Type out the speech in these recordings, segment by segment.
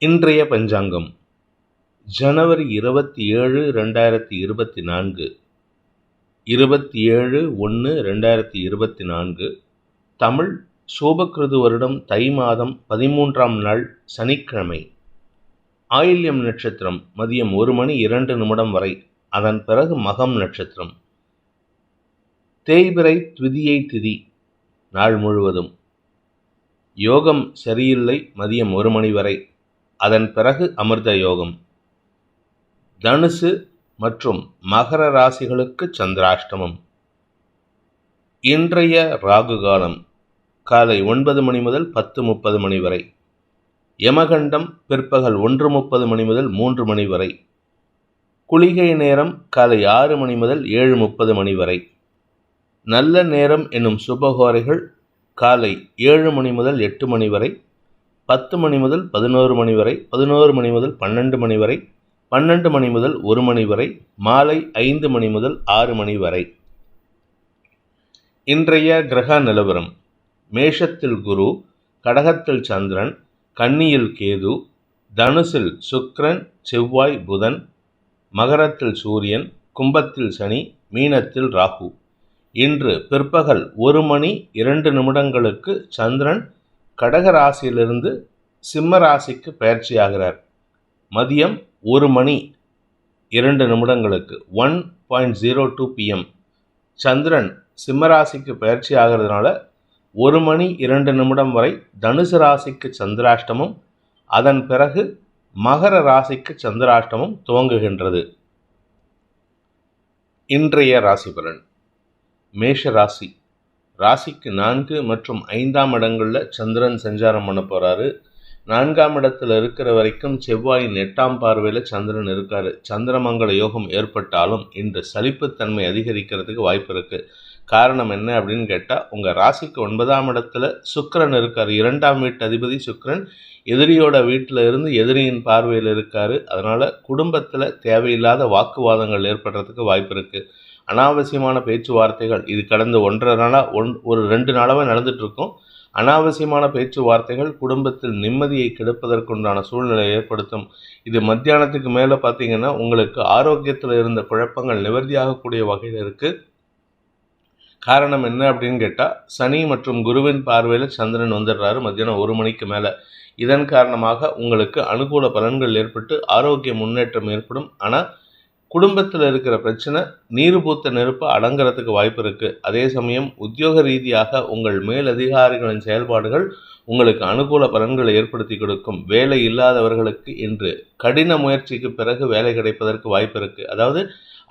இன்றைய பஞ்சாங்கம் ஜனவரி 27, 2024, 27/1/2024, தமிழ் சோபக்கிருது வருடம் தை மாதம் 13ஆம் நாள் சனிக்கிழமை. ஆயில்யம் நட்சத்திரம் மதியம் 1:02 வரை, அதன் பிறகு மகம் நட்சத்திரம். தேய்பிறை த்விதியை திதி நாள் முழுவதும். யோகம் சரியில்லை மதியம் 1 மணி வரை, அதன் பிறகு அமிர்த யோகம். தனுசு மற்றும் மகர ராசிகளுக்கு சந்திராஷ்டமம். இன்றைய ராகு காலம் காலை 9 மணி முதல் 10:30 மணி வரை. யமகண்டம் பிற்பகல் 1:30 மணி முதல் 3 மணி வரை. குளிகை நேரம் காலை 6 மணி முதல் 7:30 மணி வரை. நல்ல நேரம் என்னும் சுபகோரைகள் காலை 7 மணி முதல் 8 மணி வரை, 10 மணி முதல் 11 மணி வரை, 11 மணி முதல் 12 மணி வரை, 12 மணி முதல் 1 மணி வரை, மாலை 5 மணி முதல் 6 மணி வரை. இன்றைய கிரக நிலவரம்: மேஷத்தில் குரு, கடகத்தில் சந்திரன், கன்னியில் கேது, தனுசில் சுக்கிரன், செவ்வாய், புதன், மகரத்தில் சூரியன், கும்பத்தில் சனி, மீனத்தில் ராகு. இன்று பிற்பகல் 1:02 சந்திரன் கடக ராசியிலிருந்து சிம்ம ராசிக்கு பயிற்சியாகிறார். மதியம் 1:02 1:02 PM சந்திரன் சிம்ம ராசிக்கு பயிற்சி ஆகிறதுனால 1:02 வரை தனுசு ராசிக்கு சந்திராஷ்டமம், அதன் பிறகு மகர ராசிக்கு சந்திராஷ்டமம் துவங்குகின்றது. இன்றைய ராசி பலன்: மேஷ ராசி. ராசிக்கு 4 மற்றும் 5ஆம் இடங்களில் சந்திரன் சஞ்சாரம் பண்ண போகிறாரு. 4ஆம் இடத்துல இருக்கிற வரைக்கும் செவ்வாயின் 8ஆம் பார்வையில் சந்திரன் இருக்காரு. சந்திரமங்கல யோகம் ஏற்பட்டாலும் இன்று சலிப்புத்தன்மை அதிகரிக்கிறதுக்கு வாய்ப்பு இருக்குது. காரணம் என்ன அப்படின்னு கேட்டால், உங்கள் ராசிக்கு 9ஆம் இடத்துல சுக்கிரன் இருக்கார். 2ஆம் வீட்டு அதிபதி சுக்கிரன் எதிரியோட வீட்டில் இருந்து எதிரியின் பார்வையில் இருக்கார். அதனால் குடும்பத்தில் தேவையில்லாத வாக்குவாதங்கள் ஏற்படுறதுக்கு வாய்ப்பு இருக்குது. அனாவசியமான பேச்சுவார்த்தைகள், இது கடந்த 1.5 நாளாக ஒரு 2 நாளாகவே நடந்துகிட்ருக்கும். அனாவசியமான பேச்சுவார்த்தைகள் குடும்பத்தில் நிம்மதியை கெடுப்பதற்குண்டான சூழ்நிலை ஏற்படுத்தும். இது மத்தியானத்துக்கு மேலே பார்த்தீங்கன்னா உங்களுக்கு ஆரோக்கியத்தில் இருந்த குழப்பங்கள் நிவர்த்தியாகக்கூடிய வகையில் இருக்குது. காரணம் என்ன அப்படின்னு கேட்டால், சனி மற்றும் குருவின் பார்வையில் சந்திரன் வந்துடுறாரு மத்தியானம் 1 மணிக்கு மேலே. இதன் காரணமாக உங்களுக்கு அனுகூல பலன்கள் ஏற்பட்டு ஆரோக்கிய முன்னேற்றம் ஏற்படும். ஆனால் குடும்பத்தில் இருக்கிற பிரச்சனை நீர் பூத்த நெருப்பு அடங்கிறதுக்கு வாய்ப்பு இருக்குது. அதே சமயம் உத்தியோக ரீதியாக உங்கள் மேலதிகாரிகளின் செயல்பாடுகள் உங்களுக்கு அனுகூல பலன்களை ஏற்படுத்தி கொடுக்கும். வேலை இல்லாதவர்களுக்கு இன்று கடின முயற்சிக்கு பிறகு வேலை கிடைப்பதற்கு வாய்ப்பு இருக்குது. அதாவது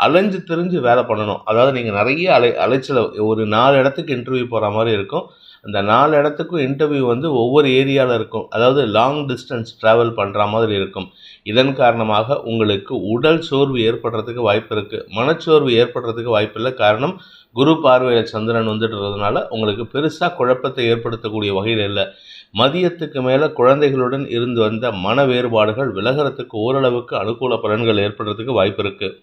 அலைஞ்சு திரிஞ்சு வேலை பண்ணணும். அதாவது நீங்கள் நிறைய அலைச்சல், ஒரு 4 இடத்துக்கு இன்டர்வியூ போகிற மாதிரி இருக்கும். அந்த 4 இடத்துக்கும் இன்டர்வியூ ஒவ்வொரு ஏரியாவில் இருக்கும். அதாவது லாங் டிஸ்டன்ஸ் ட்ராவல் பண்ணுற மாதிரி இருக்கும். இதன் காரணமாக உங்களுக்கு உடல் சோர்வு ஏற்படுறதுக்கு வாய்ப்பு இருக்குது. மனச்சோர்வு ஏற்படுறதுக்கு வாய்ப்பு இல்லை. காரணம், குரு பார்வையில் சந்திரன் வந்துடுறதுனால உங்களுக்கு பெருசாக குழப்பத்தை ஏற்படுத்தக்கூடிய வகையில் இல்லை. மதியத்துக்கு மேலே குழந்தைகளுடன் இருந்து வந்த மன வேறுபாடுகள் விலகிறதுக்கு ஓரளவுக்கு அனுகூல பலன்கள் ஏற்படுறதுக்கு வாய்ப்பு இருக்குது.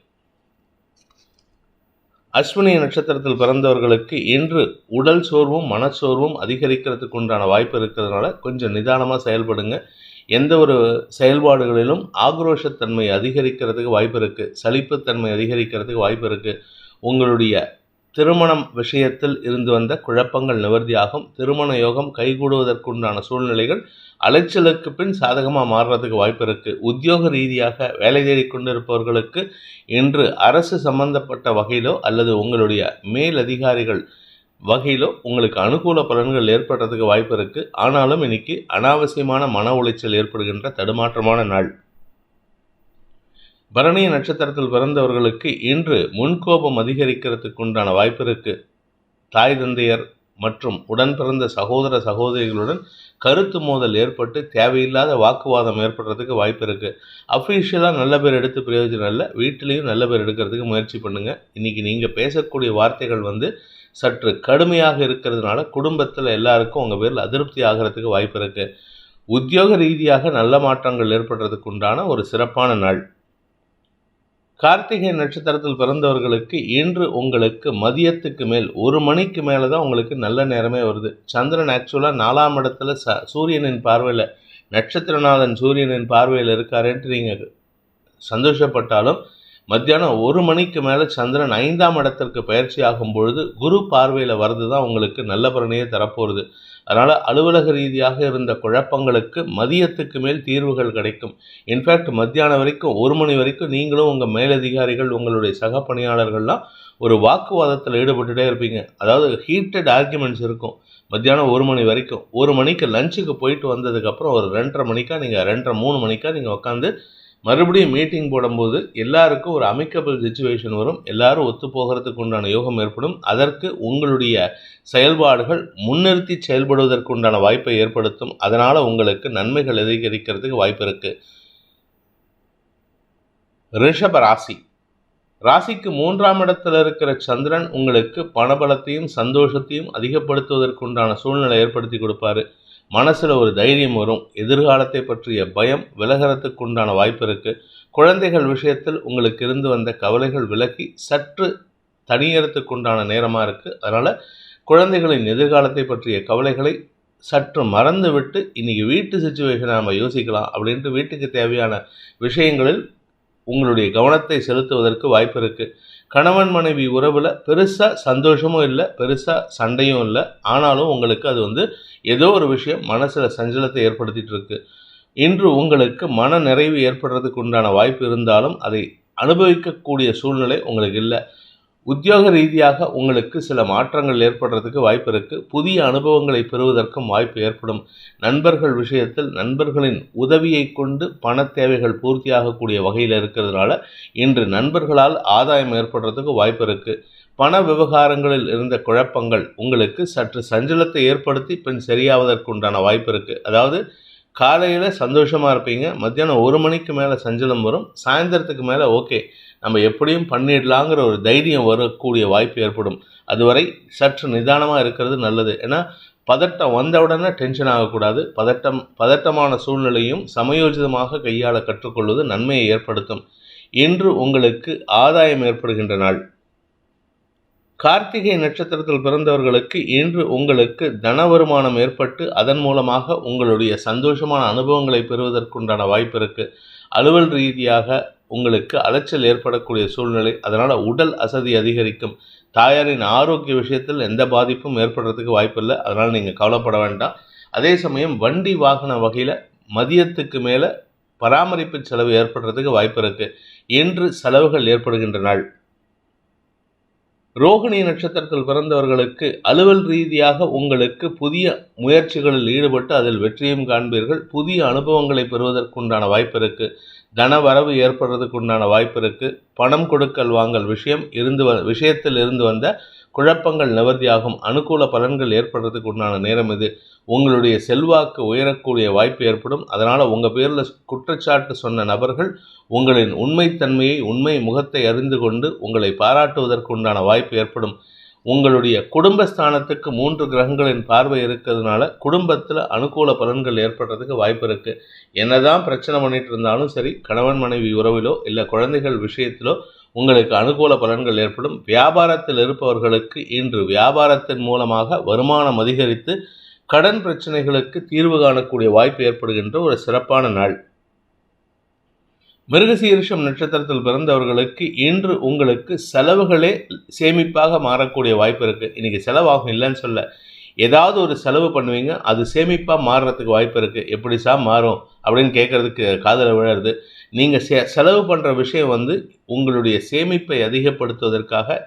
அஸ்வினி நட்சத்திரத்தில் பிறந்தவர்களுக்கு இன்று உடல் சோர்வும் மனச்சோர்வும் அதிகரிக்கிறதுக்கு உண்டான வாய்ப்பு இருக்கிறதுனால கொஞ்சம் நிதானமாக செயல்படுங்க. எந்த ஒரு செயல்பாடுகளிலும் ஆக்ரோஷத்தன்மை அதிகரிக்கிறதுக்கு வாய்ப்பு இருக்குது. சலிப்புத்தன்மை அதிகரிக்கிறதுக்கு வாய்ப்பு இருக்குது. உங்களுடைய திருமணம் விஷயத்தில் இருந்து வந்த குழப்பங்கள் நிவர்த்தியாகும். திருமண யோகம் கைகூடுவதற்குண்டான சூழ்நிலைகள் அலைச்சலுக்கு பின் சாதகமாக மாறுறதுக்கு வாய்ப்பு இருக்குது. உத்தியோக ரீதியாக வேலை தேடிக்கொண்டிருப்பவர்களுக்கு இன்று அரசு சம்பந்தப்பட்ட வகையிலோ அல்லது உங்களுடைய மேலதிகாரிகள் வகையிலோ உங்களுக்கு அனுகூல பலன்கள் ஏற்படுறதுக்கு வாய்ப்பு இருக்குது. ஆனாலும் இன்னைக்கு அனாவசியமான மன உளைச்சல் ஏற்படுகின்ற தடுமாற்றமான நாள். பரணி நட்சத்திரத்தில் பிறந்தவர்களுக்கு இன்று முன்கோபம் அதிகரிக்கிறதுக்கு உண்டான வாய்ப்பு இருக்குது. தாய் தந்தையர் மற்றும் உடன் பிறந்த சகோதர சகோதரிகளுடன் கருத்து மோதல் ஏற்பட்டு தேவையில்லாத வாக்குவாதம் ஏற்படுறதுக்கு வாய்ப்பு இருக்குது. அஃபீஷியலாக நல்ல பேர் எடுத்து பிரயோஜனம் இல்லை. வீட்டிலையும் நல்ல பேர் எடுக்கிறதுக்கு முயற்சி பண்ணுங்கள். இன்றைக்கி நீங்கள் பேசக்கூடிய வார்த்தைகள் சற்று கடுமையாக இருக்கிறதுனால குடும்பத்தில் எல்லாருக்கும் உங்கள் பேரில் அதிருப்தி ஆகிறதுக்கு வாய்ப்பு இருக்குது. உத்தியோக ரீதியாக நல்ல மாற்றங்கள் ஏற்படுறதுக்கு உண்டான ஒரு சிறப்பான நாள். கார்த்திகை நட்சத்திரத்தில் பிறந்தவர்களுக்கு இன்று உங்களுக்கு மதியத்துக்கு மேல் 1 மணிக்கு மேலே தான் உங்களுக்கு நல்ல நேரமே வருது. சந்திரன் ஆக்சுவலாக 4ஆம் இடத்துல சூரியனின் பார்வையில் நட்சத்திரநாதன் சூரியனின் பார்வையில் இருக்காருன்ட்டு நீங்கள் சந்தோஷப்பட்டாலும் மத்தியானம் 1 மணிக்கு மேலே சந்திரன் 5ஆம் இடத்திற்கு பயிற்சி ஆகும் பொழுது குரு பார்வையில் வர்றது தான் உங்களுக்கு நல்ல பலனையே தரப்போகிறது. அதனால் அலுவலக ரீதியாக இருந்த குழப்பங்களுக்கு மதியத்துக்கு மேல் தீர்வுகள் கிடைக்கும். இன்ஃபேக்ட் மத்தியானம் வரைக்கும் 1 மணி வரைக்கும் நீங்களும் உங்கள் மேலதிகாரிகள் உங்களுடைய சக பணியாளர்கள்லாம் ஒரு வாக்குவாதத்தில் ஈடுபட்டுகிட்டே இருப்பீங்க. அதாவது ஹீட்டட் ஆர்குமெண்ட்ஸ் இருக்கும் மத்தியானம் 1 மணி வரைக்கும். 1 மணிக்கு லஞ்சுக்கு போயிட்டு வந்ததுக்கப்புறம் ஒரு 2:30 மணிக்கா நீங்கள் 2:30 3 மணிக்கா நீங்கள் உட்காந்து மறுபடியும் மீட்டிங் போடும்போது எல்லாருக்கும் ஒரு அமிக்கபிள் சிச்சுவேஷன் வரும். எல்லாரும் ஒத்து போகிறதுக்கு உண்டான யோகம் ஏற்படும். அதற்கு உங்களுடைய செயல்பாடுகள் முன்னிறுத்தி செயல்படுவதற்கு உண்டான வாய்ப்பை ஏற்படுத்தும். அதனால் உங்களுக்கு நன்மைகள் அதிகரிக்கிறதுக்கு வாய்ப்பு இருக்குது. ரிஷப ராசி. ராசிக்கு 3ஆம் இடத்துல இருக்கிற சந்திரன் உங்களுக்கு பணபலத்தையும் சந்தோஷத்தையும் அதிகப்படுத்துவதற்குண்டான சூழ்நிலை ஏற்படுத்தி கொடுப்பாரு. மனசில் ஒரு தைரியம் வரும். எதிர்காலத்தை பற்றிய பயம் விலகிறதுக்கு உண்டான வாய்ப்பு இருக்குது. குழந்தைகள் விஷயத்தில் உங்களுக்கு இருந்து வந்த கவலைகள் விலகி சற்று தனியறத்துக்கு உண்டான நேரமாக இருக்குது. அதனால் குழந்தைகளின் எதிர்காலத்தை பற்றிய கவலைகளை சற்று மறந்து விட்டு இன்றைக்கி வீட்டு சிச்சுவேஷனை நம்ம யோசிக்கலாம் அப்படின்ட்டு வீட்டுக்கு தேவையான விஷயங்களில் உங்களுடைய கவனத்தை செலுத்துவதற்கு வாய்ப்பு இருக்குது. கணவன் மனைவி உறவில் பெருசாக சந்தோஷமும் இல்லை, பெருசாக சண்டையும் இல்லை. ஆனாலும் உங்களுக்கு அது ஏதோ ஒரு விஷயம் மனசில் சஞ்சலத்தை ஏற்படுத்திகிட்டு இருக்கு. இன்று உங்களுக்கு மன நிறைவு ஏற்படுறதுக்கு உண்டான வாய்ப்பு இருந்தாலும் அதை அனுபவிக்கக்கூடிய சூழ்நிலை உங்களுக்கு இல்லை. உத்தியோக ரீதியாக உங்களுக்கு சில மாற்றங்கள் ஏற்படுறதுக்கு வாய்ப்பு இருக்குது. புதிய அனுபவங்களை பெறுவதற்கும் வாய்ப்பு ஏற்படும். நண்பர்கள் விஷயத்தில் நண்பர்களின் உதவியை கொண்டு பண தேவைகள் பூர்த்தியாகக்கூடிய வகையில் இருக்கிறதுனால இன்று நண்பர்களால் ஆதாயம் ஏற்படுறதுக்கு வாய்ப்பு இருக்குது. பண விவகாரங்களில் இருந்த குழப்பங்கள் உங்களுக்கு சற்று சஞ்சலத்தை ஏற்படுத்தி பின் சரியாவதற்கு உண்டான வாய்ப்பு இருக்குது. அதாவது காலையில் சந்தோஷமாக இருப்பீங்க, மத்தியானம் 1 மணிக்கு மேலே சஞ்சலம் வரும், சாயந்தரத்துக்கு மேலே ஓகே நம்ம எப்படியும் பண்ணிடலாங்கிற ஒரு தைரியம் வரக்கூடிய வாய்ப்பு ஏற்படும். அதுவரை சற்று நிதானமாக இருக்கிறது நல்லது. ஏன்னா பதட்டம் வந்த உடனே டென்ஷன் ஆகக்கூடாது. பதட்டமான சூழ்நிலையும் சமயோஜிதமாக கையாள கற்றுக்கொள்வது நன்மையை ஏற்படுத்தும். இன்று உங்களுக்கு ஆதாயம் ஏற்படுகின்ற நாள். கார்த்திகை நட்சத்திரத்தில் பிறந்தவர்களுக்கு இன்று உங்களுக்கு தன வருமானம் ஏற்பட்டு அதன் மூலமாக உங்களுடைய சந்தோஷமான அனுபவங்களை பெறுவதற்குண்டான வாய்ப்பு இருக்குது. அலுவல் ரீதியாக உங்களுக்கு அலைச்சல் ஏற்படக்கூடிய சூழ்நிலை. அதனால் உடல் அசதி அதிகரிக்கும். தாயாரின் ஆரோக்கிய விஷயத்தில் எந்த பாதிப்பும் ஏற்படுறதுக்கு வாய்ப்பில்லை. அதனால் நீங்கள் கவலைப்பட வேண்டாம். அதே சமயம் வண்டி வாகன வகையில் மதியத்துக்கு மேலே பராமரிப்பு செலவு ஏற்படுறதுக்கு வாய்ப்பு இருக்குது. இன்று செலவுகள் ஏற்படுகின்ற நாள். ரோகிணி நட்சத்திரத்தில் பிறந்தவர்களுக்கு அலுவல் ரீதியாக உங்களுக்கு புதிய முயற்சிகளில் ஈடுபட்டு அதில் வெற்றியும் காண்பீர்கள். புதிய அனுபவங்களை பெறுவதற்குண்டான வாய்ப்பு இருக்குது. தன வரவு ஏற்படுறதுக்கு உண்டான வாய்ப்பு இருக்குது. பணம் கொடுக்கல் வாங்கல் விஷயத்தில் இருந்து வந்த குழப்பங்கள் நிவர்த்தியாகும். அனுகூல பலன்கள் ஏற்படுறதுக்கு உண்டான நேரம் இது. உங்களுடைய செல்வாக்கு உயரக்கூடிய வாய்ப்பு ஏற்படும். அதனால் உங்கள் பேரில் குற்றச்சாட்டு சொன்ன நபர்கள் உங்களின் உண்மைத்தன்மையை உண்மை முகத்தை அறிந்து கொண்டு உங்களை பாராட்டுவதற்கு உண்டான வாய்ப்பு ஏற்படும். உங்களுடைய குடும்பஸ்தானத்துக்கு 3 கிரகங்களின் பார்வை இருக்கிறதுனால குடும்பத்தில் அனுகூல பலன்கள் ஏற்படுறதுக்கு வாய்ப்பு இருக்குது. என்னதான் பிரச்சனை பண்ணிட்டு இருந்தாலும் சரி, கணவன் மனைவி உறவிலோ இல்லை குழந்தைகள் விஷயத்திலோ உங்களுக்கு அனுகூல பலன்கள் ஏற்படும். வியாபாரத்தில் இருப்பவர்களுக்கு இன்று வியாபாரத்தின் மூலமாக வருமானம் அதிகரித்து கடன் பிரச்சனைகளுக்கு தீர்வு காணக்கூடிய வாய்ப்பு ஏற்படுகின்ற ஒரு சிறப்பான நாள். மிருகசீரிஷம் நட்சத்திரத்தில் பிறந்தவர்களுக்கு இன்று உங்களுக்கு செலவுகளே சேமிப்பாக மாறக்கூடிய வாய்ப்பு இருக்குது. இன்றைக்கி செலவாகும் இல்லைன்னு சொல்ல, ஏதாவது ஒரு செலவு பண்ணுவீங்க, அது சேமிப்பாக மாறுறதுக்கு வாய்ப்பு இருக்குது. எப்படி மாறும் அப்படின்னு கேட்குறதுக்கு காதில் விழுறது. நீங்கள் செலவு பண்ணுற விஷயம் உங்களுடைய சேமிப்பை அதிகப்படுத்துவதற்காக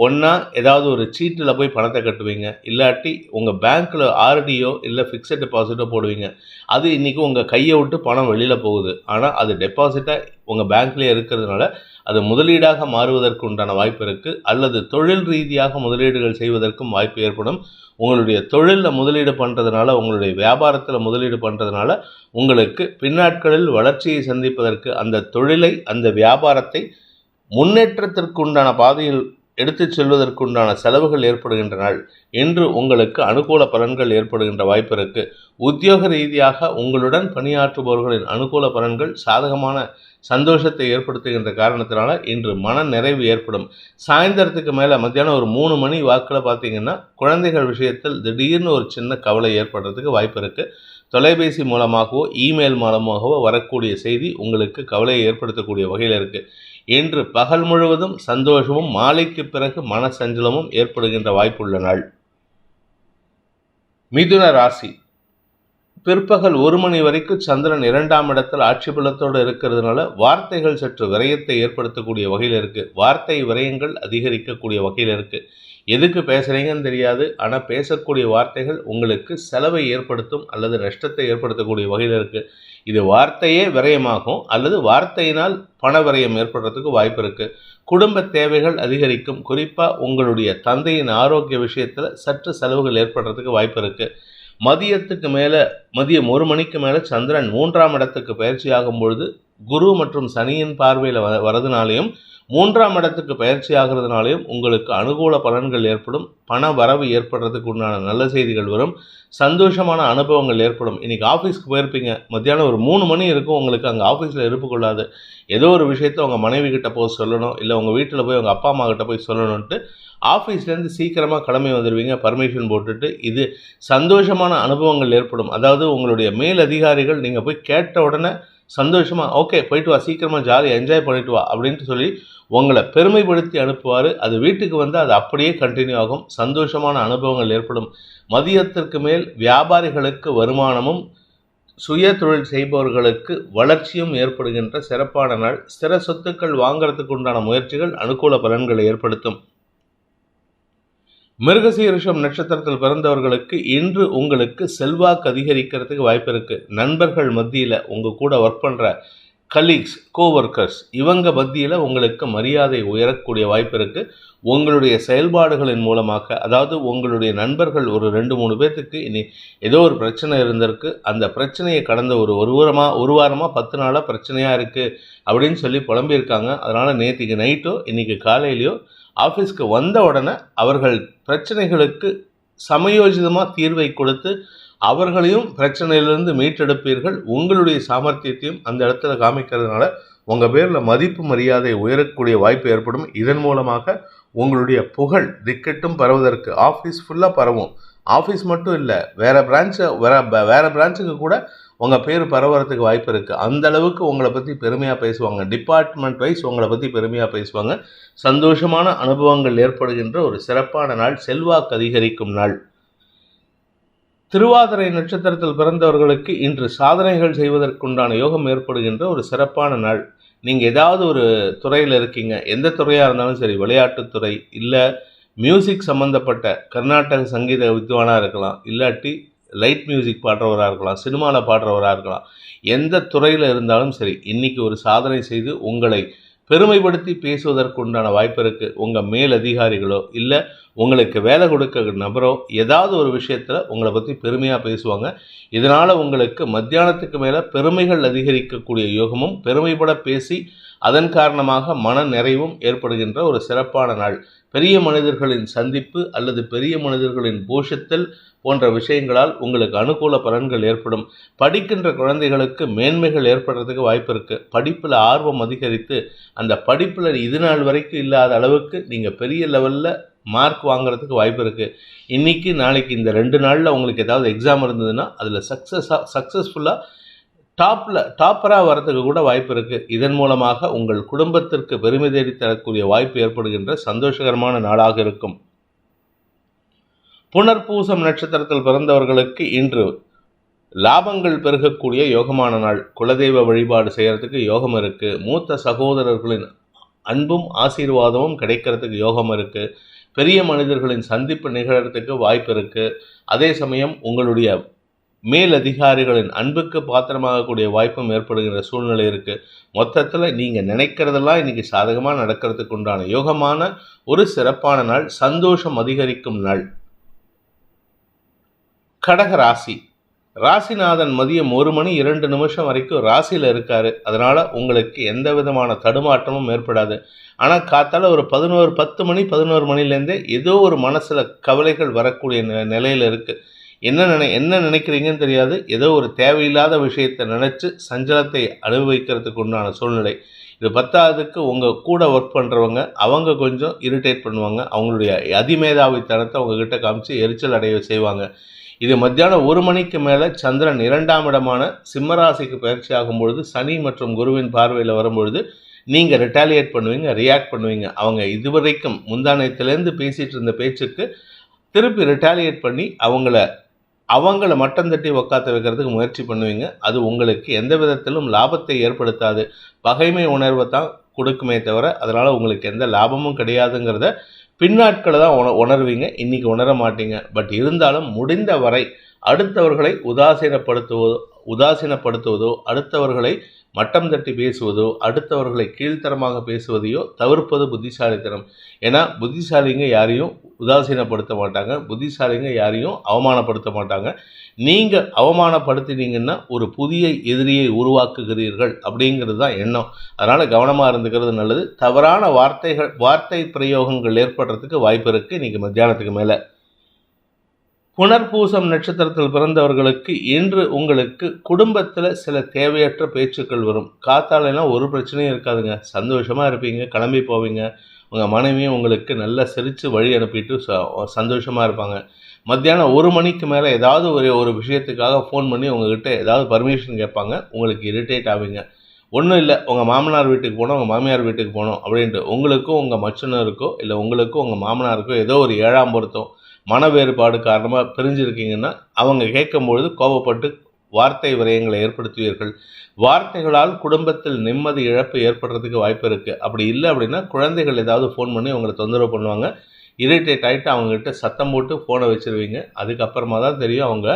ஒன்றா ஏதாவது ஒரு சீட்டில் போய் பணத்தை கட்டுவீங்க, இல்லாட்டி உங்கள் பேங்க்கில் ஆர்டியோ இல்லை ஃபிக்ஸட் டெபாசிட்டோ போடுவீங்க. அது இன்றைக்கி உங்கள் கையை விட்டு பணம் வெளியில் போகுது, ஆனால் அது டெபாசிட்டாக உங்கள் பேங்க்லேயே இருக்கிறதுனால அது முதலீடாக மாறுவதற்கு உண்டான வாய்ப்பு இருக்குது. அல்லது தொழில் ரீதியாக முதலீடுகள் செய்வதற்கும் வாய்ப்பு ஏற்படும். உங்களுடைய தொழிலில் முதலீடு பண்ணுறதுனால, உங்களுடைய வியாபாரத்தில் முதலீடு பண்ணுறதுனால உங்களுக்கு பின்னாட்களில் வளர்ச்சியை சந்திப்பதற்கு அந்த தொழிலை அந்த வியாபாரத்தை முன்னேற்றத்திற்கு உண்டான பாதையில் எடுத்துச் செல்வதற்குண்டான செலவுகள் ஏற்படுகின்ற நாள். இன்று உங்களுக்கு அனுகூல பலன்கள் ஏற்படுகின்ற வாய்ப்பு இருக்கு. உத்தியோக ரீதியாக உங்களுடன் பணியாற்றுபவர்களின் அனுகூல பலன்கள் சாதகமான சந்தோஷத்தை ஏற்படுத்துகின்ற காரணத்தினால இன்று மன நிறைவு ஏற்படும். சாயந்தரத்துக்கு மேலே மத்தியானம் ஒரு 3 மணி வாக்கில் பார்த்தீங்கன்னா குழந்தைகள் விஷயத்தில் திடீர்னு ஒரு சின்ன கவலை ஏற்படுறதுக்கு வாய்ப்பு இருக்குது. தொலைபேசி மூலமாகவோ இமெயில் மூலமாகவோ வரக்கூடிய செய்தி உங்களுக்கு கவலையை ஏற்படுத்தக்கூடிய வகையில் இருக்குது. இன்று பகல் முழுவதும் சந்தோஷமும் மாலைக்கு பிறகு மன சஞ்சலமும் ஏற்படுகின்ற வாய்ப்புள்ள நாள். மிதுன ராசி. பிற்பகல் 1 மணி வரைக்கும் சந்திரன் 2ஆம் இடத்தில் ஆட்சி பலத்தோடு இருக்கிறதுனால வார்த்தைகள் சற்று விரயத்தை ஏற்படுத்தக்கூடிய வகையில் இருக்குது. வார்த்தை விரயங்கள் அதிகரிக்கக்கூடிய வகையில் இருக்குது. எதுக்கு பேசுகிறீங்கன்னு தெரியாது, ஆனால் பேசக்கூடிய வார்த்தைகள் உங்களுக்கு செலவை ஏற்படுத்தும் அல்லது நஷ்டத்தை ஏற்படுத்தக்கூடிய வகையில் இருக்குது. இது வார்த்தையே விரயமாகும் அல்லது வார்த்தையினால் பண விரயம் ஏற்படுறதுக்கு வாய்ப்பு இருக்குது. குடும்ப தேவைகள் அதிகரிக்கும். குறிப்பாக உங்களுடைய தந்தையின் ஆரோக்கிய விஷயத்தில் சற்று செலவுகள் ஏற்படுறதுக்கு வாய்ப்பு இருக்குது. மதியத்துக்கு மேலே மதியம் 1 மணிக்கு மேலே சந்திரன் 3ஆம் இடத்துக்கு பயிற்சி ஆகும் பொழுது குரு மற்றும் சனியின் பார்வையில் வரதுனாலையும் 3ஆம் இடத்துக்கு பயிற்சி ஆகிறதுனாலையும் உங்களுக்கு அனுகூல பலன்கள் ஏற்படும். பண வரவு ஏற்படுறதுக்கு உண்டான நல்ல செய்திகள் வரும். சந்தோஷமான அனுபவங்கள் ஏற்படும். இன்றைக்கி ஆஃபீஸ்க்கு போயிருப்பீங்க, மத்தியானம் ஒரு 3 மணி இருக்கும், உங்களுக்கு அங்கே ஆஃபீஸில் இருப்பு கொள்ளாது. ஏதோ ஒரு விஷயத்தை உங்கள் மனைவி கிட்ட போய் சொல்லணும், இல்லை உங்கள் வீட்டில் போய் உங்கள் அப்பா அம்மா கிட்ட போய் சொல்லணுன்ட்டு ஆஃபீஸ்லேருந்து சீக்கிரமாக கிளம்பி வந்துடுவீங்க பர்மிஷன் போட்டுட்டு. இது சந்தோஷமான அனுபவங்கள் ஏற்படும். அதாவது உங்களுடைய மேல் அதிகாரிகள் நீங்கள் போய் கேட்ட உடனே சந்தோஷமாக ஓகே போயிட்டு வா, சீக்கிரமாக ஜாலியாக என்ஜாய் பண்ணிட்டு வா அப்படின்ட்டு சொல்லி உங்களை பெருமைப்படுத்தி அனுப்புவார். அது வீட்டுக்கு வந்து அது அப்படியே கண்டினியூ ஆகும். சந்தோஷமான அனுபவங்கள் ஏற்படும். மதியத்திற்கு மேல் வியாபாரிகளுக்கு வருமானமும் சுய தொழில் செய்பவர்களுக்கு வளர்ச்சியும் ஏற்படுகின்ற சிறப்பான நாள். ஸ்திர சொத்துக்கள் வாங்கிறதுக்கு உண்டான முயற்சிகள் அனுகூல பலன்களை ஏற்படுத்தும். மிருகசீரிஷம் நட்சத்திரத்தில் பிறந்தவர்களுக்கு இன்று உங்களுக்கு செல்வாக்கு அதிகரிக்கிறதுக்கு வாய்ப்பு இருக்குது. நண்பர்கள் மத்தியில் உங்கள் கூட ஒர்க் பண்ணுற கலீக்ஸ், கோவொர்க்கர்ஸ் இவங்க மத்தியில் உங்களுக்கு மரியாதை உயரக்கூடிய வாய்ப்பு இருக்குது. உங்களுடைய செயல்பாடுகளின் மூலமாக, அதாவது உங்களுடைய நண்பர்கள் ஒரு 2-3 பேர்த்துக்கு இனி ஏதோ ஒரு பிரச்சனை இருந்திருக்கு, அந்த பிரச்சனையை கடந்த ஒரு வாரமாக 10 நாளாக பிரச்சனையாக இருக்குது அப்படின்னு சொல்லி புலம்பியிருக்காங்க. அதனால் நேற்றுக்கு நைட்டோ இன்றைக்கி காலையிலையோ ஆஃபீஸ்க்கு வந்த உடனே அவர்கள் பிரச்சனைகளுக்கு சமயோஜிதமாக தீர்வை கொடுத்து அவர்களையும் பிரச்சனையிலிருந்து மீட்டெடுப்பீர்கள். உங்களுடைய சாமர்த்தியத்தையும் அந்த இடத்துல காமிக்கிறதுனால உங்கள் பேரில் மதிப்பு மரியாதை உயரக்கூடிய வாய்ப்பு ஏற்படும். இதன் மூலமாக உங்களுடைய புகழ் திக்கெட்டும் பரவுவதற்கு ஆஃபீஸ் ஃபுல்லாக பரவும். ஆஃபீஸ் மட்டும் இல்லை, வேறு பிரான்ச்சுக்கு கூட உங்கள் பேர் பரவுறதுக்கு வாய்ப்பு இருக்குது. அந்த அளவுக்கு உங்களை பற்றி பெருமையாக பேசுவாங்க. டிபார்ட்மெண்ட் வைஸ் உங்களை பற்றி பெருமையாக பேசுவாங்க. சந்தோஷமான அனுபவங்கள் ஏற்படுகின்ற ஒரு சிறப்பான நாள். செல்வாக்கு அதிகரிக்கும் நாள். திருவாதிரை நட்சத்திரத்தில் பிறந்தவர்களுக்கு இன்று சாதனைகள் செய்வதற்குண்டான யோகம் ஏற்படுகின்ற ஒரு சிறப்பான நாள். நீங்கள் ஏதாவது ஒரு துறையில் இருக்கீங்க, எந்த துறையாக இருந்தாலும் சரி, விளையாட்டுத்துறை இல்லை மியூசிக் சம்மந்தப்பட்ட கர்நாடக சங்கீத வித்வானாக இருக்கலாம், இல்லாட்டி லைட் மியூசிக் பாடுறவராக இருக்கலாம், சினிமாவில் பாடுறவராக இருக்கலாம், எந்த துறையில் இருந்தாலும் சரி இன்றைக்கி ஒரு சாதனை செய்து உங்களை பெருமைப்படுத்தி பேசுவதற்கு உண்டான வாய்ப்பு இருக்குது. உங்கள் மேல் அதிகாரிகளோ இல்லை உங்களுக்கு வேலை கொடுக்க நபரோ ஏதாவது ஒரு விஷயத்தில் உங்களை பற்றி பெருமையாக பேசுவாங்க. இதனால் உங்களுக்கு மத்தியானத்துக்கு மேலே பெருமைகள் அதிகரிக்கக்கூடிய யோகமும் பெருமைப்பட பேசி அதன் காரணமாக மன நிறைவும் ஏற்படுகின்ற ஒரு சிறப்பான நாள். பெரிய மனிதர்களின் சந்திப்பு அல்லது பெரிய மனிதர்களின் போஷித்தல் போன்ற விஷயங்களால் உங்களுக்கு அனுகூல பலன்கள் ஏற்படும். படிக்கின்ற குழந்தைகளுக்கு மேன்மைகள் ஏற்படுறதுக்கு வாய்ப்பு இருக்குது. படிப்பில் ஆர்வம் அதிகரித்து அந்த படிப்பில் இது நாள் வரைக்கும் இல்லாத அளவுக்கு நீங்கள் பெரிய லெவலில் மார்க் வாங்குறதுக்கு வாய்ப்பு இருக்குது. இன்றைக்கி நாளைக்கு இந்த 2 நாளில் உங்களுக்கு ஏதாவது எக்ஸாம் இருந்ததுன்னா அதில் சக்ஸஸ்ஃபுல்லாக டாப்பராக வரதுக்கு கூட வாய்ப்பு இருக்குது. இதன் மூலமாக உங்கள் குடும்பத்திற்கு பெருமை தேடி தரக்கூடிய வாய்ப்பு ஏற்படுகின்ற சந்தோஷகரமான நாளாக இருக்கும். புனர்பூசம் நட்சத்திரத்தில் பிறந்தவர்களுக்கு இன்று லாபங்கள் பெருகக்கூடிய யோகமான நாள். குலதெய்வ வழிபாடு செய்கிறதுக்கு யோகம் இருக்குது. மூத்த சகோதரர்களின் அன்பும் ஆசீர்வாதமும் கிடைக்கிறதுக்கு யோகம் இருக்குது. பெரிய மனிதர்களின் சந்திப்பு நிகழறதுக்கு வாய்ப்பு இருக்குது. அதே சமயம் உங்களுடைய மேல் அதிகாரிகளின் அன்புக்கு பாத்திரமாகக்கூடிய வாய்ப்பும் ஏற்படுகிற சூழ்நிலை இருக்குது. மொத்தத்தில் நீங்கள் நினைக்கிறதெல்லாம் இன்றைக்கி சாதகமாக நடக்கிறதுக்கு உண்டான யோகமான ஒரு சிறப்பான நாள். சந்தோஷம் அதிகரிக்கும் நாள். கடக ராசி. ராசிநாதன் மதியம் 1 மணி 2 நிமிஷம் வரைக்கும் ராசியில் இருக்காரு. அதனால உங்களுக்கு எந்த விதமான தடுமாற்றமும் ஏற்படாது. ஆனால் காத்தால ஒரு 10 மணிலேருந்தே ஏதோ ஒரு மனசில் கவலைகள் வரக்கூடிய நிலையில் இருக்குது. என்ன நினைக்கிறீங்கன்னு தெரியாது. ஏதோ ஒரு தேவையில்லாத விஷயத்தை நினச்சி சஞ்சலத்தை அனுபவிக்கிறதுக்கு உண்டான சூழ்நிலை. இது பத்தாவதுக்கு உங்கள் கூட ஒர்க் பண்ணுறவங்க அவங்க கொஞ்சம் இரிட்டேட் பண்ணுவாங்க. அவங்களுடைய அதிமேதாவித்தனத்தை உங்ககிட்ட காமிச்சு எரிச்சல் அடைய செய்வாங்க. இது மத்தியானம் 1 மணிக்கு மேலே சந்திரன் 2ஆம் இடமான சிம்மராசிக்கு பயிற்சி ஆகும்பொழுது சனி மற்றும் குருவின் பார்வையில் வரும்பொழுது நீங்கள் ரிட்டாலியேட் பண்ணுவீங்க, ரியாக்ட் பண்ணுவீங்க. அவங்க இதுவரைக்கும் முந்தானத்திலேருந்து பேசிகிட்டு இருந்த பேச்சுக்கு திருப்பி ரிட்டாலியேட் பண்ணி அவங்கள மட்டம் தட்டி உக்காத்த வைக்கிறதுக்கு முயற்சி பண்ணுவீங்க. அது உங்களுக்கு எந்த விதத்திலும் லாபத்தை ஏற்படுத்தாது. பகைமை உணர்வை தான் கொடுக்குமே தவிர அதனால் உங்களுக்கு எந்த லாபமும் கிடையாதுங்கிறத பின்னாட்களை தான் உணர்வீங்க. இன்றைக்கி உணர மாட்டீங்க. பட் இருந்தாலும் முடிந்த வரை அடுத்தவர்களை உதாசீனப்படுத்துவதோ அடுத்தவர்களை மட்டம் தட்டி பேசுவதோ அடுத்தவர்களை கீழ்த்தரமாக பேசுவதையோ தவிர்ப்பது புத்திசாலித்தனம். ஏன்னா புத்திசாலிங்க யாரையும் உதாசீனப்படுத்த மாட்டாங்க, புத்திசாலிங்க யாரையும் அவமானப்படுத்த மாட்டாங்க. நீங்கள் அவமானப்படுத்தினீங்கன்னா ஒரு புதிய எதிரியை உருவாக்குகிறீர்கள் அப்படிங்கிறது தான் எண்ணம். அதனால் கவனமாக இருந்துக்கிறது நல்லது. தவறான வார்த்தை பிரயோகங்கள் ஏற்படுறதுக்கு வாய்ப்பு இருக்குது. இன்றைக்கி மத்தியானத்துக்கு மேலே புனர்பூசம் நட்சத்திரத்தில் பிறந்தவர்களுக்கு இன்று உங்களுக்கு குடும்பத்தில் சில தேவையற்ற பேச்சுக்கள் வரும். காத்தாலெல்லாம் ஒரு பிரச்சனையும் இருக்காதுங்க. சந்தோஷமாக இருப்பீங்க, கிளம்பி போவீங்க. உங்கள் மனைவியும் உங்களுக்கு நல்லா சிரித்து வழி அனுப்பிட்டு சந்தோஷமாக இருப்பாங்க. மத்தியானம் 1 மணிக்கு மேலே ஏதாவது ஒரு விஷயத்துக்காக ஃபோன் பண்ணி உங்கள்கிட்ட ஏதாவது பர்மிஷன் கேட்பாங்க. உங்களுக்கு இரிட்டேட் ஆவீங்க. ஒன்றும் இல்லை, உங்கள் மாமனார் வீட்டுக்கு போனோம், உங்கள் மாமியார் வீட்டுக்கு போனோம் அப்படின்ட்டு உங்களுக்கும் உங்கள் மச்சனருக்கோ இல்லை உங்களுக்கும் உங்கள் மாமனாருக்கோ ஏதோ ஒரு 7ஆம் பொருத்தம் மன வேறுபாடு காரணமாக பிரிஞ்சிருக்கீங்கன்னா அவங்க கேட்கும்பொழுது கோபப்பட்டு வார்த்தை விரயங்களை ஏற்படுத்துவீர்கள். வார்த்தைகளால் குடும்பத்தில் நிம்மதி இழப்பு ஏற்படுறதுக்கு வாய்ப்பு இருக்குது. அப்படி இல்லை அப்படின்னா குழந்தைகள் ஏதாவது ஃபோன் பண்ணி உங்களை தொந்தரவு பண்ணுவாங்க. இரிட்டேட் ஆகிட்டு அவங்ககிட்ட சத்தம் போட்டு ஃபோனை வச்சுருவீங்க. அதுக்கப்புறமா தான் தெரியும் அவங்க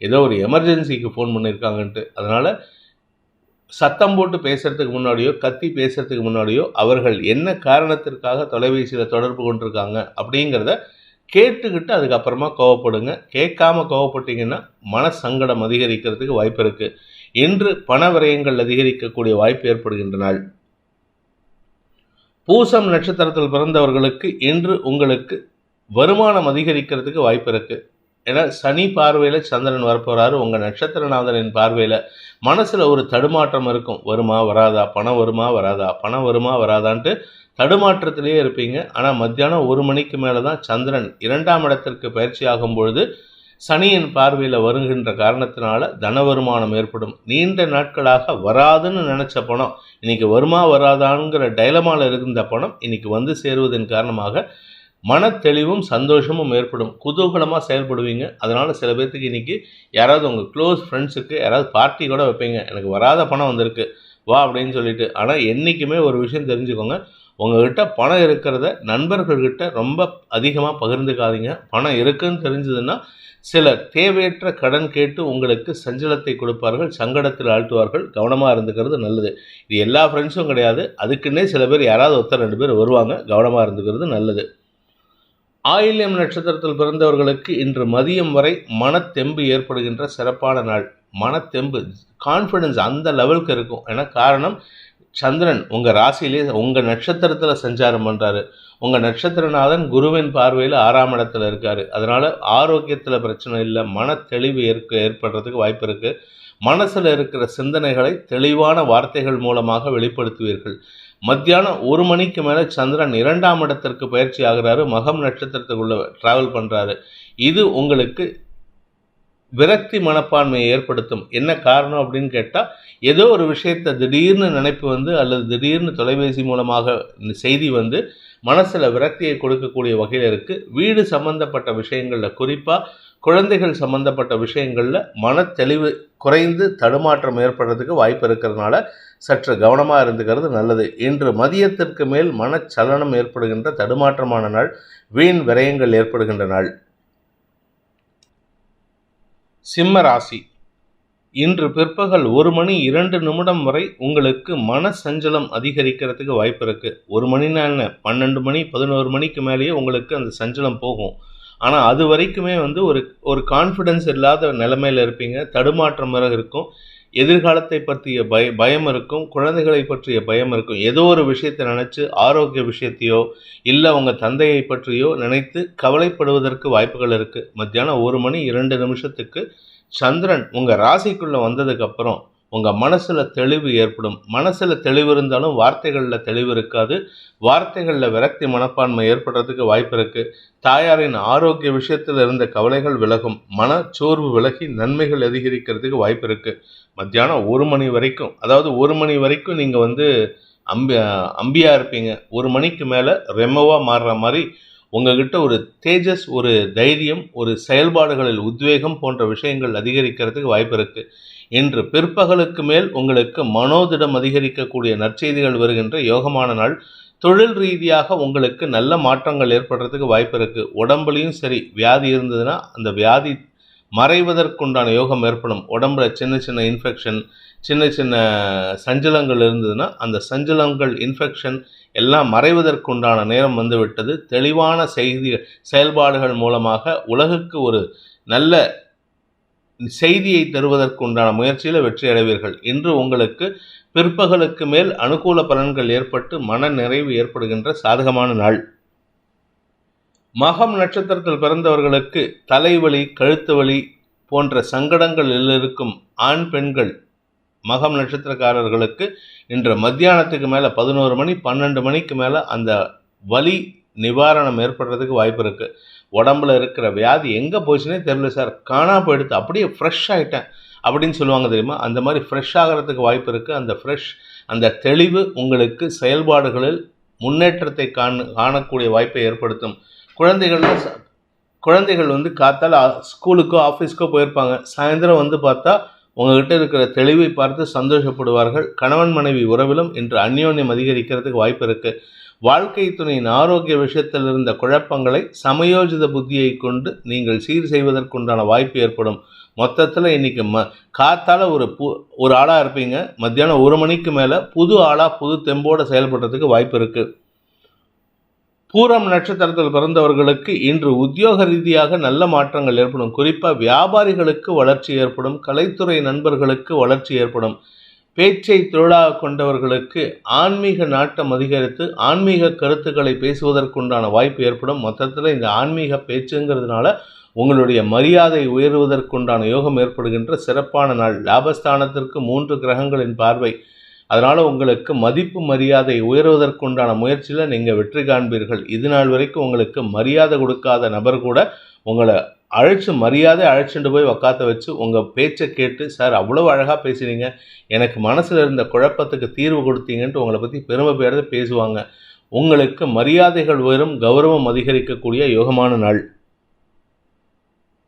ஏதோ ஒரு எமர்ஜென்சிக்கு ஃபோன் பண்ணியிருக்காங்கன்ட்டு. அதனால் சத்தம் போட்டு பேசுகிறதுக்கு முன்னாடியோ கத்தி பேசுகிறதுக்கு முன்னாடியோ அவர்கள் என்ன காரணத்திற்காக தொலைபேசியில் தொடர்பு கொண்டிருக்காங்க அப்படிங்கிறத கேட்டுக்கிட்டு அதுக்கப்புறமா கோவப்படுங்க. கேட்காம கோவப்பட்டீங்கன்னா மனசங்கடம் அதிகரிக்கிறதுக்கு வாய்ப்பு இருக்குது. இன்று பண விரயங்கள் அதிகரிக்கக்கூடிய வாய்ப்பு ஏற்படுகின்ற நாள். பூசம் நட்சத்திரத்தில் பிறந்தவர்களுக்கு இன்று உங்களுக்கு வருமானம் அதிகரிக்கிறதுக்கு வாய்ப்பு இருக்குது. ஏன்னா சனி பார்வையில் சந்திரன் வரப்போகிறாரு. உங்கள் நட்சத்திரநாதனின் பார்வையில் மனசில் ஒரு தடுமாற்றம் இருக்கும். வருமா வராதா, பணம் வருமா வராதான்ட்டு தடுமாற்றத்திலேயே இருப்பீங்க. ஆனால் மத்தியானம் 1 மணிக்கு மேலே தான் சந்திரன் 2ஆம் இடத்திற்கு பயிற்சி ஆகும் பொழுது சனியின் பார்வையில் வருகின்ற காரணத்தினால தன வருமானம் ஏற்படும். நீண்ட நாட்களாக வராதுன்னு நினச்ச பணம் இன்றைக்கி வருமா வராதாங்கிற டைலமாவில் இருந்த பணம் இன்றைக்கி வந்து சேருவதன் காரணமாக மன தெளிவும் சந்தோஷமும் ஏற்படும். குதூகலமாக செயல்படுவீங்க. அதனால் சில பேர்த்துக்கு இன்றைக்கி யாராவது உங்கள் க்ளோஸ் ஃப்ரெண்ட்ஸுக்கு யாராவது பார்ட்டி கூட வைப்பீங்க. எனக்கு வராத பணம் வந்திருக்கு வா அப்படின்னு சொல்லிட்டு. ஆனால் என்றைக்குமே ஒரு விஷயம் தெரிஞ்சுக்கோங்க, உங்கள்கிட்ட பணம் இருக்கிறத நண்பர்கள்கிட்ட ரொம்ப அதிகமாக பகிர்ந்துக்காதீங்க. பணம் இருக்குன்னு தெரிஞ்சதுன்னா சில தேவையற்ற கடன் கேட்டு உங்களுக்கு சஞ்சலத்தை கொடுப்பார்கள், சங்கடத்தில் ஆழ்த்துவார்கள். கவனமாக இருந்துக்கிறது நல்லது. இது எல்லா ஃப்ரெண்ட்ஸும் கிடையாது. அதுக்குன்னே சில பேர் யாராவது 1-2 பேர் வருவாங்க. கவனமாக இருந்துக்கிறது நல்லது. ஆயில்யம் நட்சத்திரத்தில் பிறந்தவர்களுக்கு இன்று மதியம் வரை மனத்தெம்பு ஏற்படுகின்ற சிறப்பான நாள். மனத்தெம்பு, கான்ஃபிடென்ஸ் அந்த லெவலுக்கு இருக்கும். ஏன்னா காரணம் சந்திரன் உங்கள் ராசியிலே உங்கள் நட்சத்திரத்தில் சஞ்சாரம் பண்ணுறாரு. உங்கள் நட்சத்திரநாதன் குருவின் பார்வையில் 6ஆம் இடத்துல இருக்கார். அதனால் ஆரோக்கியத்தில் பிரச்சனை இல்லை, மன தெளிவு ஏற்படுறதுக்கு வாய்ப்பு இருக்குது. மனசில் இருக்கிற சிந்தனைகளை தெளிவான வார்த்தைகள் மூலமாக வெளிப்படுத்துவீர்கள். மத்தியானம் 1 மணிக்கு மேலே சந்திரன் 2ஆம் இடத்திற்கு பயிற்சி ஆகிறாரு. மகம் நட்சத்திரத்துக்குள்ள ட்ராவல் பண்ணுறாரு. இது உங்களுக்கு விரக்தி மனப்பான்மையை ஏற்படுத்தும். என்ன காரணம் அப்படின்னு கேட்டால், ஏதோ ஒரு விஷயத்தை திடீர்னு நினைப்பு வந்து அல்லது திடீர்னு தொலைபேசி மூலமாக செய்தி வந்து மனசில் விரக்தியை கொடுக்கக்கூடிய வகையில் இருக்குது. வீடு சம்பந்தப்பட்ட விஷயங்களில், குறிப்பாக குழந்தைகள் சம்பந்தப்பட்ட விஷயங்களில் மன தெளிவு குறைந்து தடுமாற்றம் ஏற்படுறதுக்கு வாய்ப்பு இருக்கிறதுனால சற்று கவனமாக இருந்துக்கிறது நல்லது. இன்று மதியத்திற்கு மேல் மனச்சலனம் ஏற்படுகின்ற தடுமாற்றமான நாள், வீண் விரயங்கள் ஏற்படுகின்ற நாள். சிம்ம ராசி, இன்று பிற்பகல் 1 மணி 2 நிமிடம் வரை உங்களுக்கு மன சஞ்சலம் அதிகரிக்கிறதுக்கு வாய்ப்பு இருக்குது. 1 மணினா என்ன, 12 மணி 11 மணிக்கு மேலேயே உங்களுக்கு அந்த சஞ்சலம் போகும். ஆனால் அது வரைக்குமே வந்து ஒரு ஒரு கான்ஃபிடென்ஸ் இல்லாத நிலைமையில் இருப்பீங்க. தடுமாற்றம் இருக்கும். எதிர்காலத்தை பற்றிய பயம் இருக்கும். குழந்தைகளை பற்றிய பயம் இருக்கும். ஏதோ ஒரு விஷயத்தை நினச்சி ஆரோக்கிய விஷயத்தையோ இல்லை உங்கள் தந்தையை பற்றியோ நினைத்து கவலைப்படுவதற்கு வாய்ப்புகள் இருக்குது. மத்தியானம் 1 மணி 2 நிமிஷத்துக்கு சந்திரன் உங்கள் ராசிக்குள்ளே வந்ததுக்கப்புறம் உங்கள் மனசில் தெளிவு ஏற்படும். மனசில் தெளிவு இருந்தாலும் வார்த்தைகளில் தெளிவு இருக்காது. வார்த்தைகளில் விரக்தி மனப்பான்மை ஏற்படுறதுக்கு வாய்ப்பு இருக்குது. தாயாரின் ஆரோக்கிய விஷயத்தில் இருந்த கவலைகள் விலகும். மனச்சோர்வு விலகி நன்மைகள் அதிகரிக்கிறதுக்கு வாய்ப்பு இருக்குது. மத்தியானம் 1 மணி வரைக்கும், அதாவது 1 மணி வரைக்கும் நீங்கள் வந்து அம்பியாக இருப்பீங்க. 1 மணிக்கு மேலே ரெமோவாக மாறுற மாதிரி உங்ககிட்ட ஒரு தேஜஸ், ஒரு தைரியம், ஒரு செயல்பாடுகளில் உத்வேகம் போன்ற விஷயங்கள் அதிகரிக்கிறதுக்கு வாய்ப்பு இருக்குது. இன்று பிற்பகலுக்கு மேல் உங்களுக்கு மனோதிடம் அதிகரிக்கக்கூடிய நற்செய்திகள் வருகின்ற யோகமான நாள். தொழில் ரீதியாக உங்களுக்கு நல்ல மாற்றங்கள் ஏற்படுறதுக்கு வாய்ப்பு இருக்குது. உடம்புலையும் சரி வியாதி இருந்ததுன்னா அந்த வியாதி மறைவதற்குண்டான யோகம் ஏற்படும். உடம்புல சின்ன சின்ன இன்ஃபெக்ஷன், சின்ன சின்ன சஞ்சலங்கள் இருந்ததுன்னா அந்த சஞ்சலங்கள், இன்ஃபெக்ஷன் எல்லாம் மறைவதற்குண்டான நேரம் வந்துவிட்டது. தெளிவான செயல்பாடுகள் மூலமாக உலகுக்கு ஒரு நல்ல செய்தியை தருவதற்குண்டான முயற்சியில் வெற்றி அடைவீர்கள். இன்று உங்களுக்கு பிற்பகலுக்கு மேல் அனுகூல பலன்கள் ஏற்பட்டு மன நிறைவு ஏற்படுகின்ற சாதகமான நாள். மகம் நட்சத்திரத்தில் பிறந்தவர்களுக்கு தலைவலி, கழுத்து வலி போன்ற சங்கடங்களில் இருக்கும் ஆண் பெண்கள் மகம் நட்சத்திரக்காரர்களுக்கு இன்று மத்தியானத்துக்கு மேலே 11 மணி 12 மணிக்கு மேலே அந்த வலி நிவாரணம் ஏற்படுறதுக்கு வாய்ப்பு இருக்குது. உடம்புல இருக்கிற வியாதி எங்கே போச்சுன்னே தெரியல சார், காணா போயிடுத்து, அப்படியே ஃப்ரெஷ் ஆகிட்டேன் அப்படின்னு சொல்லுவாங்க தெரியுமா, அந்த மாதிரி ஃப்ரெஷ் ஆகிறதுக்கு வாய்ப்பு இருக்குது. அந்த தெளிவு உங்களுக்கு செயல்பாடுகளில் முன்னேற்றத்தை காணக்கூடிய வாய்ப்பை ஏற்படுத்தும். குழந்தைகள் வந்து காத்தால் ஸ்கூலுக்கோ ஆஃபீஸ்க்கோ போயிருப்பாங்க. சாயந்தரம் வந்து பார்த்தா உங்கள்கிட்ட இருக்கிற தெளிவை பார்த்து சந்தோஷப்படுவார்கள். கணவன் மனைவி உறவிலும் இன்று அந்யோன்யம் அதிகரிக்கிறதுக்கு வாய்ப்பு இருக்குது. வாழ்க்கை துணையின் ஆரோக்கிய விஷயத்தில் இருந்த குழப்பங்களை சமயோஜித புத்தியை கொண்டு நீங்கள் சீர் செய்வதற்குண்டான வாய்ப்பு ஏற்படும். மொத்தத்தில் இன்றைக்கி காத்தால் ஒரு ஆளாக இருப்பீங்க. மத்தியானம் 1 மணிக்கு மேலே புது ஆளாக புது தெம்போடு செயல்படுறதுக்கு வாய்ப்பு இருக்குது. பூரம் நட்சத்திரத்தில் பிறந்தவர்களுக்கு இன்று உத்தியோக ரீதியாக நல்ல மாற்றங்கள் ஏற்படும். குறிப்பாக வியாபாரிகளுக்கு வளர்ச்சி ஏற்படும். கலைத்துறை நண்பர்களுக்கு வளர்ச்சி ஏற்படும். பேச்சை தொழிலாக கொண்டவர்களுக்கு ஆன்மீக நாட்டம் அதிகரித்து ஆன்மீக கருத்துக்களை பேசுவதற்குண்டான வாய்ப்பு ஏற்படும். மொத்தத்தில் இந்த ஆன்மீக பேச்சுங்கிறதுனால உங்களுடைய மரியாதை உயர்வதற்குண்டான யோகம் ஏற்படுகின்ற சிறப்பான நாள். லாபஸ்தானத்திற்கு 3 கிரகங்களின் பார்வை. அதனால் உங்களுக்கு மதிப்பு மரியாதை உயர்வதற்குண்டான முயற்சியில் நீங்கள் வெற்றி காண்பீர்கள். இது நாள் வரைக்கும் உங்களுக்கு மரியாதை கொடுக்காத நபர் கூட உங்களை அழைச்சிட்டு போய் உக்காத்த வச்சு உங்கள் பேச்சை கேட்டு, சார் அவ்வளோ அழகாக பேசுகிறீங்க, எனக்கு மனசில் இருந்த குழப்பத்துக்கு தீர்வு கொடுத்தீங்கன்ட்டு உங்களை பற்றி பெருமை பேரத பேசுவாங்க. உங்களுக்கு மரியாதைகள் உயரும், கௌரவம் அதிகரிக்கக்கூடிய யோகமான நாள்.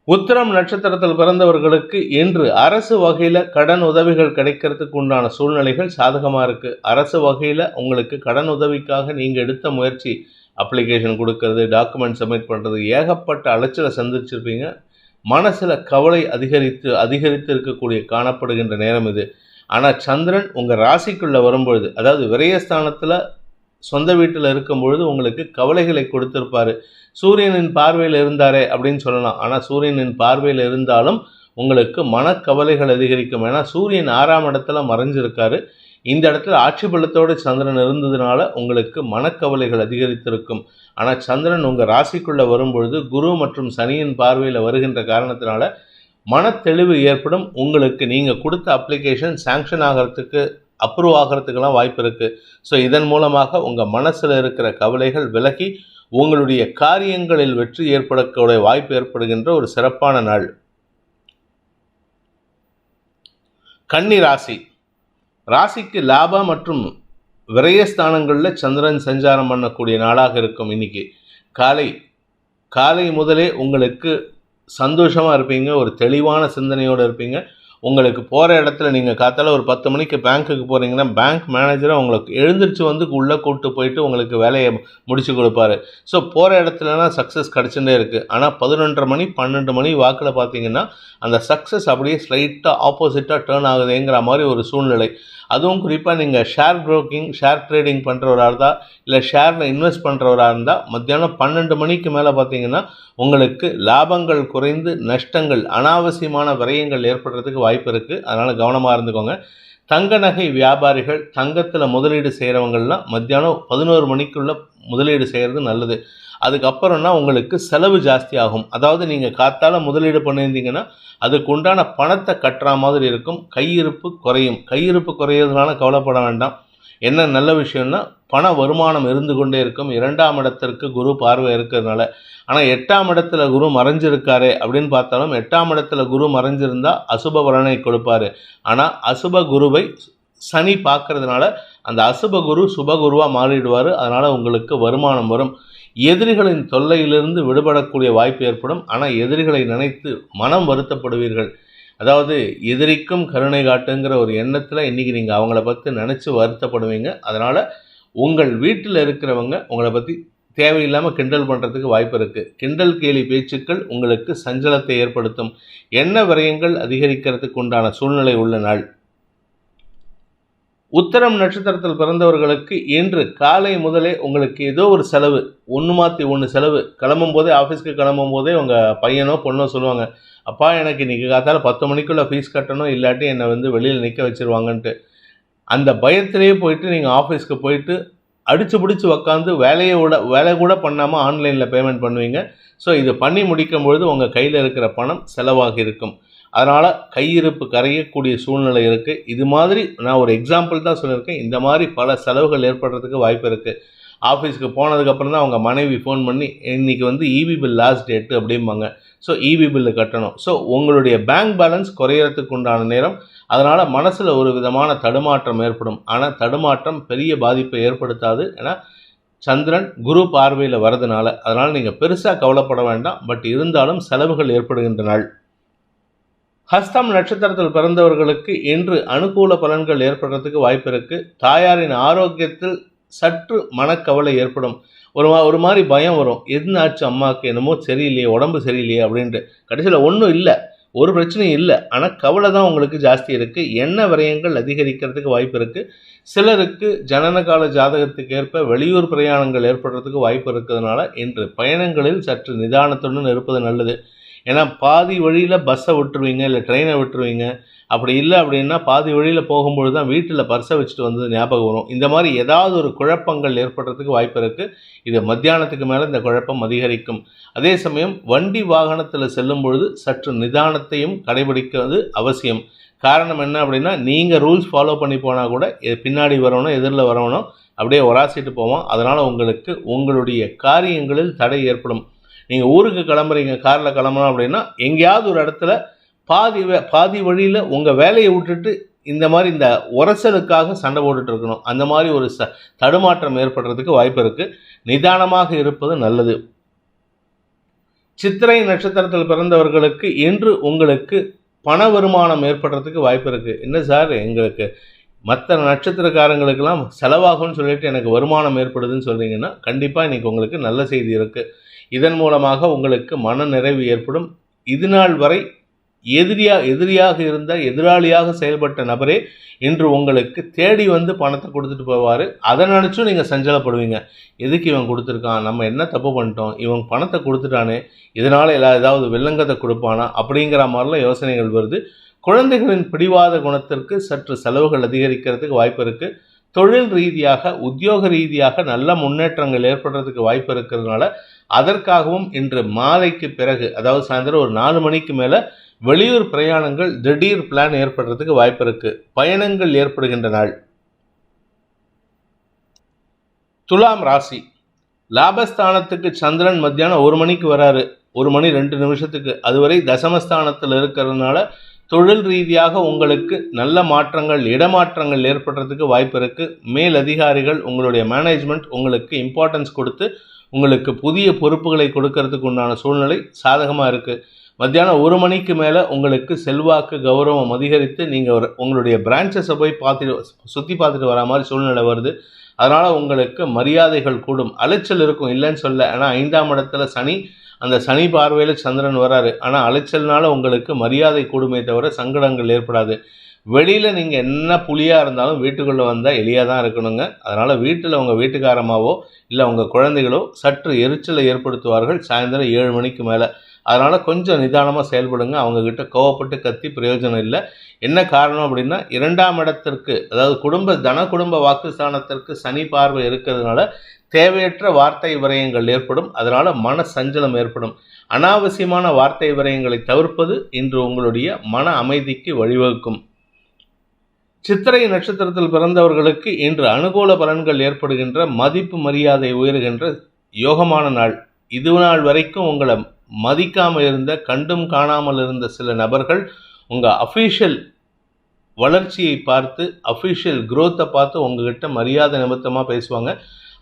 உத்திரம் நட்சத்திரத்தில் பிறந்தவர்களுக்கு இன்று அரசு வகையில் கடன் உதவிகள் கிடைக்கிறதுக்கு உண்டான சூழ்நிலைகள் சாதகமாக இருக்குது. அரசு வகையில் உங்களுக்கு கடன் உதவிக்காக நீங்கள் எடுத்த முயற்சி, அப்ளிகேஷன் கொடுக்கறது, டாக்குமெண்ட் சப்மிட் பண்ணுறது, ஏகப்பட்ட அலைச்சலை சந்திச்சிருப்பீங்க. மனசில் கவலை அதிகரித்து இருக்கக்கூடிய காணப்படுகின்ற நேரம் இது. ஆனால் சந்திரன் உங்கள் ராசிக்குள்ளே வரும்பொழுது, அதாவது விரயஸ்தானத்தில் சொந்த வீட்டில் இருக்கும் பொழுது உங்களுக்கு கவலைகளை கொடுத்திருப்பார். சூரியனின் பார்வையில் இருந்தாரே அப்படின்னு சொல்லலாம். ஆனால் சூரியனின் பார்வையில் இருந்தாலும் உங்களுக்கு மனக்கவலைகள் அதிகரிக்கும். ஏன்னா சூரியன் 6ஆம் இடத்துல மறைஞ்சிருக்காரு. இந்த இடத்துல ஆட்சி பலத்தோடு சந்திரன் இருந்ததுனால உங்களுக்கு மனக்கவலைகள் அதிகரித்திருக்கும். ஆனால் சந்திரன் உங்கள் ராசிக்குள்ளே வரும்பொழுது குரு மற்றும் சனியின் பார்வையில் வருகின்ற காரணத்தினால மனத்தெளிவு ஏற்படும். உங்களுக்கு நீங்கள் கொடுத்த அப்ளிகேஷன் சாங்ஷன் ஆகிறதுக்கு, அப்ரூவ் ஆகிறதுக்கெல்லாம் வாய்ப்பு இருக்குது. ஸோ இதன் மூலமாக உங்கள் மனசில் இருக்கிற கவலைகள் விலகி உங்களுடைய காரியங்களில் வெற்றி ஏற்படக்கூடிய வாய்ப்பு ஏற்படுகின்ற ஒரு சிறப்பான நாள். கன்னி ராசிக்கு லாப மற்றும் விரயஸ்தானங்களில் சந்திரன் சஞ்சாரம் பண்ணக்கூடிய நாளாக இருக்கும். இன்னைக்கு காலை முதலே உங்களுக்கு சந்தோஷமாக இருப்பீங்க, ஒரு தெளிவான சிந்தனையோடு இருப்பீங்க. உங்களுக்கு போகிற இடத்துல நீங்கள் காத்தால ஒரு 10 மணிக்கு பேங்க்குக்கு போகிறீங்கன்னா பேங்க் மேனேஜரை உங்களுக்கு எழுந்திரிச்சு வந்து உள்ளே கூப்பிட்டு போயிட்டு உங்களுக்கு வேலையை முடிச்சு கொடுப்பாரு. ஸோ போகிற இடத்துலலாம் சக்ஸஸ் கிடச்சுட்டே இருக்குது. ஆனால் 11:30 மணி 12 மணி வாக்கில் பார்த்தீங்கன்னா அந்த சக்ஸஸ் அப்படியே ஸ்லைட்டாக ஆப்போசிட்டாக டேர்ன் ஆகுதுங்கிற மாதிரி ஒரு சூழ்நிலை. அதுவும் குறிப்பாக நீங்கள் ஷேர் ப்ரோக்கிங், ஷேர் ட்ரேடிங் பண்ணுறவராக இருந்தால், இல்லை ஷேரில் இன்வெஸ்ட் பண்ணுறவராக இருந்தால் மத்தியானம் 12 மணிக்கு மேலே பார்த்தீங்கன்னா உங்களுக்கு லாபங்கள் குறைந்து நஷ்டங்கள், அனாவசியமான விரயங்கள் ஏற்படுறதுக்கு வாய்ப்பு இருக்குது. அதனால் கவனமாக இருந்துக்கோங்க. தங்க நகை வியாபாரிகள், தங்கத்தில் முதலீடு செய்கிறவங்கள்லாம் மத்தியானம் 11 மணிக்குள்ளே முதலீடு செய்கிறது நல்லது. அதுக்கப்புறம்னா உங்களுக்கு செலவு ஜாஸ்தி ஆகும். அதாவது நீங்கள் காத்தால் முதலீடு பண்ணியிருந்தீங்கன்னா அதுக்கு உண்டான பணத்தை கட்டுற மாதிரி இருக்கும். கையிருப்பு குறையும். கையிருப்பு குறையிறதுனால கவலைப்பட வேண்டாம். என்ன நல்ல விஷயம்னா பண வருமானம் இருந்து கொண்டே இருக்கும். 2ஆம் இடத்திற்கு குரு பார்வை இருக்கிறதுனால. ஆனால் 8ஆம் இடத்துல குரு மறைஞ்சிருக்காரு அப்படின்னு பார்த்தாலும் 8ஆம் இடத்துல குரு மறைஞ்சிருந்தால் அசுப பலனை கொடுப்பாரு. ஆனால் அசுப குருவை சனி பார்க்கறதுனால அந்த அசுப குரு சுபகுருவாக மாறிடுவார். அதனால் உங்களுக்கு வருமானம் வரும். எதிரிகளின் தொல்லையிலிருந்து விடுபடக்கூடிய வாய்ப்பு ஏற்படும். ஆனால் எதிரிகளை நினைத்து மனம் வருத்தப்படுவீர்கள். அதாவது எதிரிக்கும் கருணை காட்டுங்கிற ஒரு எண்ணத்தில் இன்றைக்கி நீங்கள் அவங்கள பற்றி நினச்சி வருத்தப்படுவீங்க. அதனால் உங்கள் வீட்டில் இருக்கிறவங்க உங்களை பற்றி தேவையில்லாமல் கிண்டல் பண்ணுறதுக்கு வாய்ப்பு இருக்குது. கிண்டல் கேலி பேச்சுக்கள் உங்களுக்கு சஞ்சலத்தை ஏற்படுத்தும். எண்ண விரயங்கள் அதிகரிக்கிறதுக்கு உண்டான சூழ்நிலை உள்ள நாள். உத்தரம் நட்சத்திரத்தில் பிறந்தவர்களுக்கு இன்று காலை முதலே உங்களுக்கு ஏதோ ஒரு செலவு, ஒன்று மாற்றி ஒன்று செலவு. கிளம்பும் போதே, ஆஃபீஸ்க்கு கிளம்பும் போதே உங்கள் பையனோ பொண்ணோ சொல்லுவாங்க, அப்பா எனக்கு இன்றைக்கி காத்தால 10 மணிக்குள்ளே ஃபீஸ் கட்டணும், இல்லாட்டி என்னை வெளியில் நிற்க வச்சுருவாங்கன்ட்டு. அந்த பயத்திலேயே போயிட்டு நீங்கள் ஆஃபீஸ்க்கு போயிட்டு அடித்து பிடிச்சி உக்காந்து வேலை கூட பண்ணாமல் ஆன்லைனில் பேமெண்ட் பண்ணுவீங்க. ஸோ இது பண்ணி முடிக்கும் பொழுது உங்கள் கையில் இருக்கிற பணம் செலவாகி இருக்கும். அதனால் கையிருப்பு கரையக்கூடிய சூழ்நிலை இருக்குது. இது மாதிரி நான் ஒரு எக்ஸாம்பிள் தான் சொல்லியிருக்கேன். இந்த மாதிரி பல செலவுகள் ஏற்படுறதுக்கு வாய்ப்பு இருக்குது. ஆஃபீஸ்க்கு போனதுக்கப்புறம் தான் அவங்க மனைவி ஃபோன் பண்ணி இன்றைக்கி இபி பில் லாஸ்ட் டேட்டு அப்படிம்பாங்க. ஸோ இபி பில்லு கட்டணும். ஸோ உங்களுடைய பேங்க் பேலன்ஸ் குறையிறதுக்கு உண்டான நேரம். அதனால் மனசில் ஒரு விதமான தடுமாற்றம் ஏற்படும். ஆனால் தடுமாற்றம் பெரிய பாதிப்பை ஏற்படுத்தாது. ஏன்னா சந்திரன் குரு பார்வையில் வரதுனால. அதனால் நீங்கள் பெருசாக கவலைப்பட வேண்டாம். பட் இருந்தாலும் செலவுகள் ஏற்படுகின்ற நாள். ஹஸ்தம் நட்சத்திரத்தில் பிறந்தவர்களுக்கு இன்று அனுகூல பலன்கள் ஏற்படுறதுக்கு வாய்ப்பு இருக்குது. தாயாரின் ஆரோக்கியத்தில் சற்று மனக்கவலை ஏற்படும். ஒரு மாதிரி பயம் வரும். எதுனாச்சு அம்மாவுக்கு என்னமோ சரியில்லையே, உடம்பு சரியில்லையே அப்படின்ட்டு. கடைசியில் ஒன்றும் இல்லை, ஒரு பிரச்சனையும் இல்லை. ஆனால் கவலை தான் உங்களுக்கு ஜாஸ்தி இருக்குது. எண்ண விரயங்கள் அதிகரிக்கிறதுக்கு வாய்ப்பு இருக்குது. சிலருக்கு ஜனனகால ஜாதகத்துக்கு ஏற்ப வெளியூர் பிரயாணங்கள் ஏற்படுறதுக்கு வாய்ப்பு இருக்கிறதுனால இன்று பயணங்களில் சற்று நிதானத்துடன் இருப்பது நல்லது. ஏன்னா பாதி வழியில் பஸ்ஸை விட்டுருவீங்க, இல்லை ட்ரெயினை விட்டுருவீங்க. அப்படி இல்லை அப்படின்னா பாதி வழியில் போகும்பொழுது தான் வீட்டில் பர்ஸை வச்சுட்டு வந்தது ஞாபகம் வரும். இந்த மாதிரி ஏதாவது ஒரு குழப்பங்கள் ஏற்படுறதுக்கு வாய்ப்பு இருக்குது. இது மத்தியானத்துக்கு மேலே இந்த குழப்பம் அதிகரிக்கும். அதே சமயம் வண்டி வாகனத்தில் செல்லும் பொழுது சற்று நிதானத்தையும் கடைபிடிக்கிறது அவசியம். காரணம் என்ன அப்படின்னா, நீங்கள் ரூல்ஸ் ஃபாலோ பண்ணி போனால் கூட பின்னாடி வரணும், எதிரில் வரணும், அப்படியே ஒராசிட்டு போவோம். அதனால் உங்களுக்கு உங்களுடைய காரியங்களில் தடை ஏற்படும். நீங்கள் ஊருக்கு கிளம்புறீங்க, காரில் கிளம்பணும் அப்படின்னா எங்கேயாவது ஒரு இடத்துல பாதி வழியில் உங்கள் வேலையை விட்டுட்டு இந்த மாதிரி இந்த உரசலுக்காக சண்டை போட்டுட்டு இருக்கணும். அந்த மாதிரி ஒரு தடுமாற்றம் ஏற்படுறதுக்கு வாய்ப்பு இருக்குது. நிதானமாக இருப்பது நல்லது. சித்திரை நட்சத்திரத்தில் பிறந்தவர்களுக்கு இன்று உங்களுக்கு பண வருமானம் ஏற்படுறதுக்கு வாய்ப்பு இருக்குது. என்ன சார், எங்களுக்கு மற்ற நட்சத்திரக்காரங்களுக்கெல்லாம் செலவாகும்னு சொல்லிட்டு எனக்கு வருமானம் ஏற்படுதுன்னு சொல்கிறீங்கன்னா கண்டிப்பாக இன்றைக்கி உங்களுக்கு நல்ல செய்தி இருக்குது. இதன் மூலமாக உங்களுக்கு மன நிறைவு ஏற்படும். இது நாள் வரை எதிரியாக இருந்த, எதிராளியாக செயல்பட்ட நபரே இன்று உங்களுக்கு தேடி பணத்தை கொடுத்துட்டு போவார். அதை நினச்சும் நீங்கள் சஞ்சலப்படுவீங்க. எதுக்கு இவன் கொடுத்துருக்கான், நம்ம என்ன தப்பு பண்ணிட்டோம், இவன் பணத்தை கொடுத்துட்டானே, இதனால் ஏதாவது வில்லங்கத்தை கொடுப்பானா அப்படிங்கிற மாதிரிலாம் யோசனைகள் வருது. குழந்தைகளின் பிடிவாத குணத்திற்கு சற்று செலவுகள் அதிகரிக்கிறதுக்கு வாய்ப்பு இருக்குது. தொழில் ரீதியாக, உத்தியோக ரீதியாக நல்ல முன்னேற்றங்கள் ஏற்படுறதுக்கு வாய்ப்பு இருக்கிறதுனால அதற்காகவும் இன்று மாலைக்கு பிறகு, அதாவது சாயந்தரம் ஒரு 4 மணிக்கு மேலே வெளியூர் பிரயாணங்கள், திடீர் பிளான் ஏற்படுறதுக்கு வாய்ப்பு இருக்குது. பயணங்கள் ஏற்படுகின்ற நாள். துலாம் ராசி. லாபஸ்தானத்துக்கு சந்திரன் மத்தியானம் 1 மணிக்கு வராரு, 1 மணி 2 நிமிஷத்துக்கு. அதுவரை தசமஸ்தானத்தில் இருக்கிறதுனால தொழில் ரீதியாக உங்களுக்கு நல்ல மாற்றங்கள், இடமாற்றங்கள் ஏற்படுறதுக்கு வாய்ப்பு இருக்குது. மேல் அதிகாரிகள், உங்களுடைய மேனேஜ்மெண்ட் உங்களுக்கு இம்பார்ட்டன்ஸ் கொடுத்து உங்களுக்கு புதிய பொறுப்புகளை கொடுக்கறதுக்கு உண்டான சூழ்நிலை சாதகமாக இருக்குது. மத்தியானம் 1 மணிக்கு மேலே உங்களுக்கு செல்வாக்கு கௌரவம் அதிகரித்து நீங்கள் உங்களுடைய பிரான்ச்சஸை போய் சுற்றி பார்த்துட்டு வர மாதிரி சூழ்நிலை வருது. அதனால் உங்களுக்கு மரியாதைகள் கூடும். அலைச்சல் இருக்கும், இல்லைன்னு சொல்ல. ஆனால் 5ஆம் இடத்துல சனி, அந்த சனி பார்வையில் சந்திரன் வராரு. ஆனால் அலைச்சல்னால உங்களுக்கு மரியாதை கூடுமே தவிர சங்கடங்கள் ஏற்படாது. வெளியில் நீங்கள் என்ன புலியாக இருந்தாலும் வீட்டுக்குள்ளே வந்தால் எளியாக தான் இருக்கணுங்க. அதனால் வீட்டில் உங்கள் வீட்டுக்காரமாவோ இல்லை உங்கள் குழந்தைகளோ சற்று எரிச்சலை ஏற்படுத்துவார்கள் சாயந்தரம் 7 மணிக்கு மேலே. அதனால் கொஞ்சம் நிதானமாக செயல்படுங்க. அவங்கக்கிட்ட கோவப்பட்டு கத்தி பிரயோஜனம் இல்லை. என்ன காரணம் அப்படின்னா 2ஆம் இடத்திற்கு, அதாவது குடும்ப வாக்குஸ்தானத்திற்கு சனி பார்வை இருக்கிறதுனால தேவையற்ற வார்த்தை விரயங்கள் ஏற்படும். அதனால் மன சஞ்சலம் ஏற்படும். அனாவசியமான வார்த்தை விரயங்களை தவிர்ப்பது இன்று உங்களுடைய மன அமைதிக்கு வழிவகுக்கும். சித்திரை நட்சத்திரத்தில் பிறந்தவர்களுக்கு இன்று அனுகூல பலன்கள் ஏற்படுகின்ற, மதிப்பு மரியாதை உயர்கின்ற யோகமான நாள். இது நாள் வரைக்கும் உங்களை மதிக்காமல் இருந்த, கண்டும் காணாமல் இருந்த சில நபர்கள் உங்கள் அஃபீஷியல் வளர்ச்சியை பார்த்து, அஃபீஷியல் க்ரோத்தை பார்த்து உங்ககிட்ட மரியாதை நிமித்தமாக பேசுவாங்க.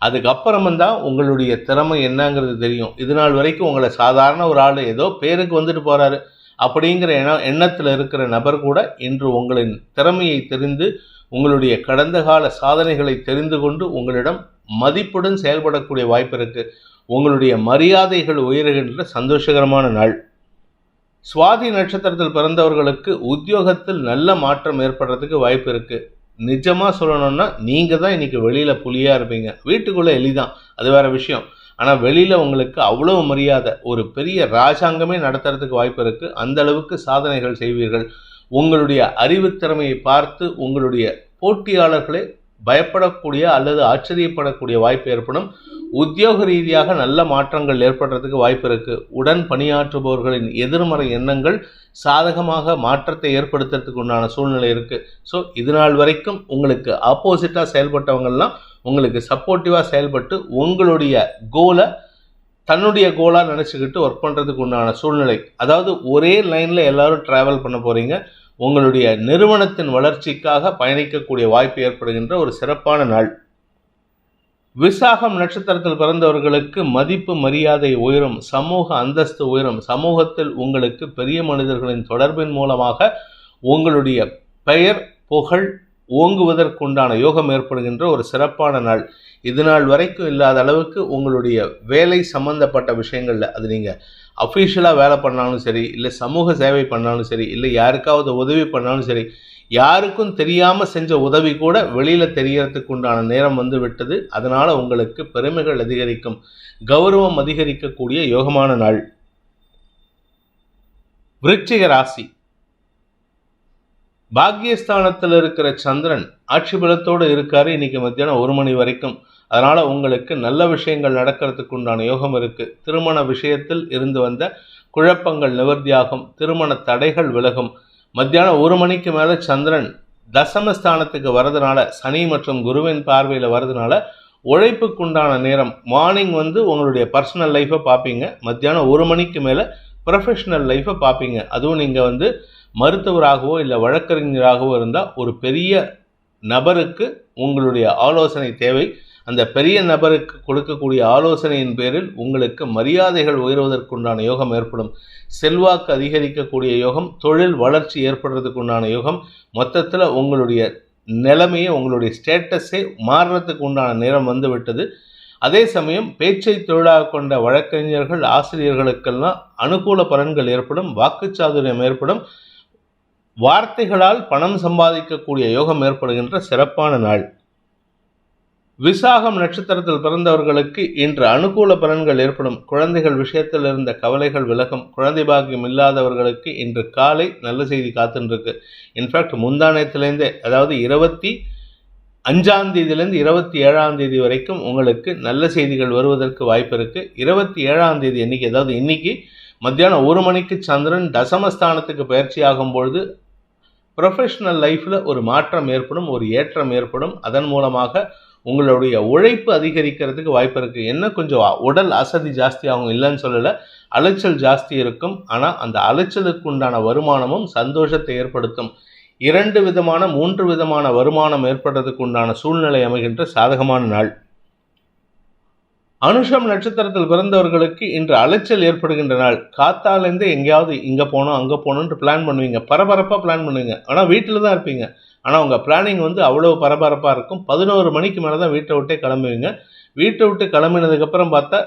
அதுக்கப்புறம்தான் உங்களுடைய திறமை என்னங்கிறது தெரியும். இது நாள் வரைக்கும் உங்களை சாதாரண ஒரு ஆள், ஏதோ பேருக்கு வந்துட்டு போகிறாரு அப்படிங்கிற எண்ணத்தில் இருக்கிற நபர் கூட இன்று உங்களின் திறமையை தெரிந்து, உங்களுடைய கடந்த கால சாதனைகளை தெரிந்து கொண்டு உங்களிடம் மதிப்புடன் செயல்படக்கூடிய வாய்ப்பு இருக்குது. உங்களுடைய மரியாதைகள் உயர்கின்ற சந்தோஷகரமான நாள். சுவாதி நட்சத்திரத்தில் பிறந்தவர்களுக்கு உத்தியோகத்தில் நல்ல மாற்றம் ஏற்படுறதுக்கு வாய்ப்பு இருக்குது. நிஜமாக சொல்லணும்னா நீங்கள் தான் இன்றைக்கி வெளியில் புலியாக இருப்பீங்க. வீட்டுக்குள்ளே எளிதான், அது வேறு விஷயம். ஆனால் வெளியில் உங்களுக்கு அவ்வளோ மரியாதை, ஒரு பெரிய ராஜாங்கமே நடத்துறதுக்கு வாய்ப்பு இருக்குது. அந்த அளவுக்கு சாதனைகள் செய்வீர்கள். உங்களுடைய அறிவுத்திறமையை பார்த்து உங்களுடைய போட்டியாளர்களே பயப்படக்கூடிய அல்லது ஆச்சரியப்படக்கூடிய வாய்ப்பு ஏற்படும். உத்தியோக ரீதியாக நல்ல மாற்றங்கள் ஏற்படுறதுக்கு வாய்ப்பு இருக்குது. உடன் பணியாற்றுபவர்களின் எதிர்மறை எண்ணங்கள் சாதகமாக மாற்றத்தை ஏற்படுத்துறதுக்கு உண்டான சூழ்நிலை இருக்குது. ஸோ இது நாள் வரைக்கும் உங்களுக்கு ஆப்போசிட்டாக செயல்பட்டவங்கள்லாம் உங்களுக்கு சப்போர்ட்டிவாக செயல்பட்டு உங்களுடைய கோலை தன்னுடைய கோலாக நினச்சிக்கிட்டு ஒர்க் பண்ணுறதுக்கு உண்டான சூழ்நிலை. அதாவது ஒரே லைனில் எல்லோரும் ட்ராவல் பண்ண போகிறீங்க. உங்களுடைய நிறுவனத்தின் வளர்ச்சிக்காக பயணிக்கக்கூடிய வாய்ப்பு ஏற்படுகின்ற ஒரு சிறப்பான நாள். விசாகம் நட்சத்திரத்தில் பிறந்தவர்களுக்கு மதிப்பு மரியாதை உயரும், சமூக அந்தஸ்து உயரும். சமூகத்தில் உங்களுக்கு பெரிய மனிதர்களின் தொடர்பின் மூலமாக உங்களுடைய பெயர் புகழ் ஓங்குவதற்குண்டான யோகம் ஏற்படுகின்ற ஒரு சிறப்பான நாள். இது நாள் வரைக்கும் இல்லாத அளவுக்கு உங்களுடைய வேலை சம்பந்தப்பட்ட விஷயங்களில், அது நீங்கள் அஃபீஷியலாக வேலை பண்ணாலும் சரி, இல்லை சமூக சேவை பண்ணாலும் சரி, இல்லை யாருக்காவது உதவி பண்ணாலும் சரி, யாருக்கும் தெரியாமல் செஞ்ச உதவி கூட வெளியில் தெரியறதுக்கு உண்டான நேரம் வந்து விட்டது. அதனால் உங்களுக்கு பெருமைகள் அதிகரிக்கும், கௌரவம் அதிகரிக்கக்கூடிய யோகமான நாள். விருச்சிக ராசி. பாக்கியஸ்தானத்தில் இருக்கிற சந்திரன் ஆட்சி பலத்தோடு இருக்காரு இன்னைக்கு மத்தியானம் 1 மணி வரைக்கும். அதனால் உங்களுக்கு நல்ல விஷயங்கள் நடக்கிறதுக்கு உண்டான யோகம் இருக்குது. திருமண விஷயத்தில் இருந்து வந்த குழப்பங்கள் நிவர்த்தியாகும், திருமண தடைகள் விலகும். மத்தியானம் 1 மணிக்கு மேலே சந்திரன் தசமஸ்தானத்துக்கு வரதுனால, சனி மற்றும் குருவின் பார்வையில் வரதுனால உழைப்புக்குண்டான நேரம். மார்னிங் உங்களுடைய பர்சனல் லைஃப்பை பார்ப்பீங்க. மத்தியானம் 1 மணிக்கு மேலே ப்ரொஃபஷனல் லைஃப்பை பார்ப்பீங்க. அதுவும் நீங்கள் மருத்துவராகவோ இல்லை வழக்கறிஞராகவோ இருந்தால் ஒரு பெரிய நபருக்கு உங்களுடைய ஆலோசனை தேவை. அந்த பெரிய நபருக்கு கொடுக்கக்கூடிய ஆலோசனையின் பேரில் உங்களுக்கு மரியாதைகள் உயர்வதற்குண்டான யோகம் ஏற்படும். செல்வாக்கு அதிகரிக்கக்கூடிய யோகம், தொழில் வளர்ச்சி ஏற்படுறதுக்குண்டான யோகம். மொத்தத்தில் உங்களுடைய நிலைமையை, உங்களுடைய ஸ்டேட்டஸை மாறுறதுக்கு உண்டான நேரம் விட்டது. அதே சமயம் பேச்சை தொழிலாக கொண்ட வழக்கறிஞர்கள், ஆசிரியர்களுக்கெல்லாம் அனுகூல பலன்கள் ஏற்படும், வாக்குச்சாதுரியம் ஏற்படும். வார்த்தைகளால் பணம் சம்பாதிக்கக்கூடிய யோகம் ஏற்படுகின்ற சிறப்பான நாள். விசாகம் நட்சத்திரத்தில் பிறந்தவர்களுக்கு இன்று அனுகூல பலன்கள் ஏற்படும். குழந்தைகள் விஷயத்தில் இருந்த கவலைகள் விலகும். குழந்தை பாக்கியம் இல்லாதவர்களுக்கு இன்று காலை நல்ல செய்தி காத்துருக்கு. இன்ஃபேக்ட் முந்தானத்திலேருந்தே, அதாவது 25ஆம் தேதியிலேருந்து 27ஆம் தேதி வரைக்கும் உங்களுக்கு நல்ல செய்திகள் வருவதற்கு வாய்ப்பு இருக்குது. 27ஆம் தேதி அன்றைக்கி, அதாவது இன்னைக்கு மத்தியானம் 1 மணிக்கு சந்திரன் தசமஸ்தானத்துக்கு பயிற்சி ஆகும்பொழுது ப்ரொஃபஷனல் லைஃப்பில் ஒரு மாற்றம் ஏற்படும், ஒரு ஏற்றம் ஏற்படும். அதன் மூலமாக உங்களுடைய உழைப்பு அதிகரிக்கிறதுக்கு வாய்ப்பு இருக்குது. என்ன கொஞ்சம் உடல் அசதி ஜாஸ்தி ஆகும், இல்லைன்னு சொல்லலை, அலைச்சல் ஜாஸ்தி இருக்கும். ஆனால் அந்த அலைச்சலுக்கு உண்டான வருமானமும் சந்தோஷத்தை ஏற்படுத்தும். 2 விதமான 3 விதமான வருமானம் ஏற்படுறதுக்கு உண்டான சூழ்நிலை அமைகின்ற சாதகமான நாள். அனுஷம் நட்சத்திரத்தில் பிறந்தவர்களுக்கு இன்று அலைச்சல் ஏற்படுகின்ற நாள். காத்தாலேருந்து எங்கேயாவது இங்கே போகணும் அங்கே போகணுன்ட்டு பிளான் பண்ணுவீங்க, பரபரப்பாக பிளான் பண்ணுவீங்க. ஆனால் வீட்டில் தான் இருப்பீங்க. ஆனால் உங்கள் பிளானிங் அவ்வளோ பரபரப்பாக இருக்கும். 11 மணிக்கு மேலே தான் வீட்டை விட்டே கிளம்புவீங்க. வீட்டை விட்டு கிளம்பினதுக்கப்புறம் பார்த்தா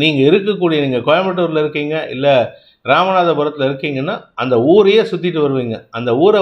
நீங்கள் கோயம்புத்தூரில் இருக்கீங்க, இல்லை ராமநாதபுரத்தில் இருக்கீங்கன்னா அந்த ஊரையே சுற்றிட்டு வருவீங்க. அந்த ஊரை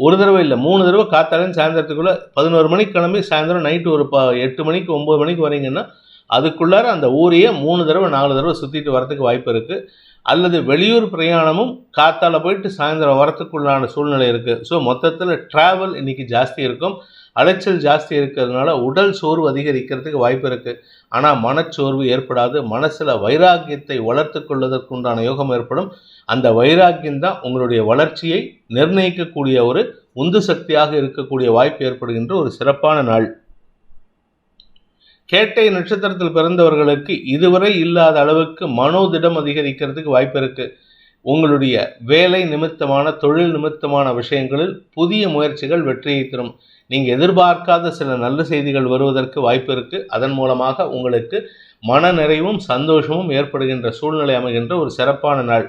ஒரு தடவை இல்லை 3 தடவை காத்தாலேருந்து சாயந்தரத்துக்குள்ளே 11 மணிக்கு கிளம்பி சாயந்தரம் நைட்டு ஒரு 8 மணிக்கு 9 மணிக்கு வரீங்கன்னா அதுக்குள்ளார அந்த ஊரையே 3 தடவை 4 தடவை சுற்றிட்டு வரத்துக்கு வாய்ப்பு இருக்குது. அல்லது வெளியூர் பிரயாணமும் காத்தால போயிட்டு சாயந்தரம் வரத்துக்குள்ளான சூழ்நிலை இருக்குது. ஸோ மொத்தத்தில் ட்ராவல் இன்றைக்கி ஜாஸ்தி இருக்கும். அலைச்சல் ஜாஸ்தி இருக்கிறதுனால உடல் சோர்வு அதிகரிக்கிறதுக்கு வாய்ப்பு இருக்குது. ஆனால் மனச்சோர்வு ஏற்படாது. மனசில் வைராக்கியத்தை வளர்த்து கொள்வதற்குண்டான யோகம் ஏற்படும். அந்த வைராக்கியம்தான் உங்களுடைய வளர்ச்சியை நிர்ணயிக்கக்கூடிய ஒரு உந்து சக்தியாக இருக்கக்கூடிய வாய்ப்பு ஏற்படுகின்ற ஒரு சிறப்பான நாள். கேட்டை நட்சத்திரத்தில் பிறந்தவர்களுக்கு இதுவரை இல்லாத அளவுக்கு மனோதிடம் அதிகரிக்கிறதுக்கு வாய்ப்பு இருக்குது. உங்களுடைய வேலை நிமித்தமான தொழில் நிமித்தமான விஷயங்களில் புதிய முயற்சிகள் வெற்றியை தரும். நீங்கள் எதிர்பார்க்காத சில நல்ல செய்திகள் வருவதற்கு வாய்ப்பு இருக்குது. அதன் மூலமாக உங்களுக்கு மன நிறைவும் சந்தோஷமும் ஏற்படுகின்ற சூழ்நிலை அமைகின்ற ஒரு சிறப்பான நாள்.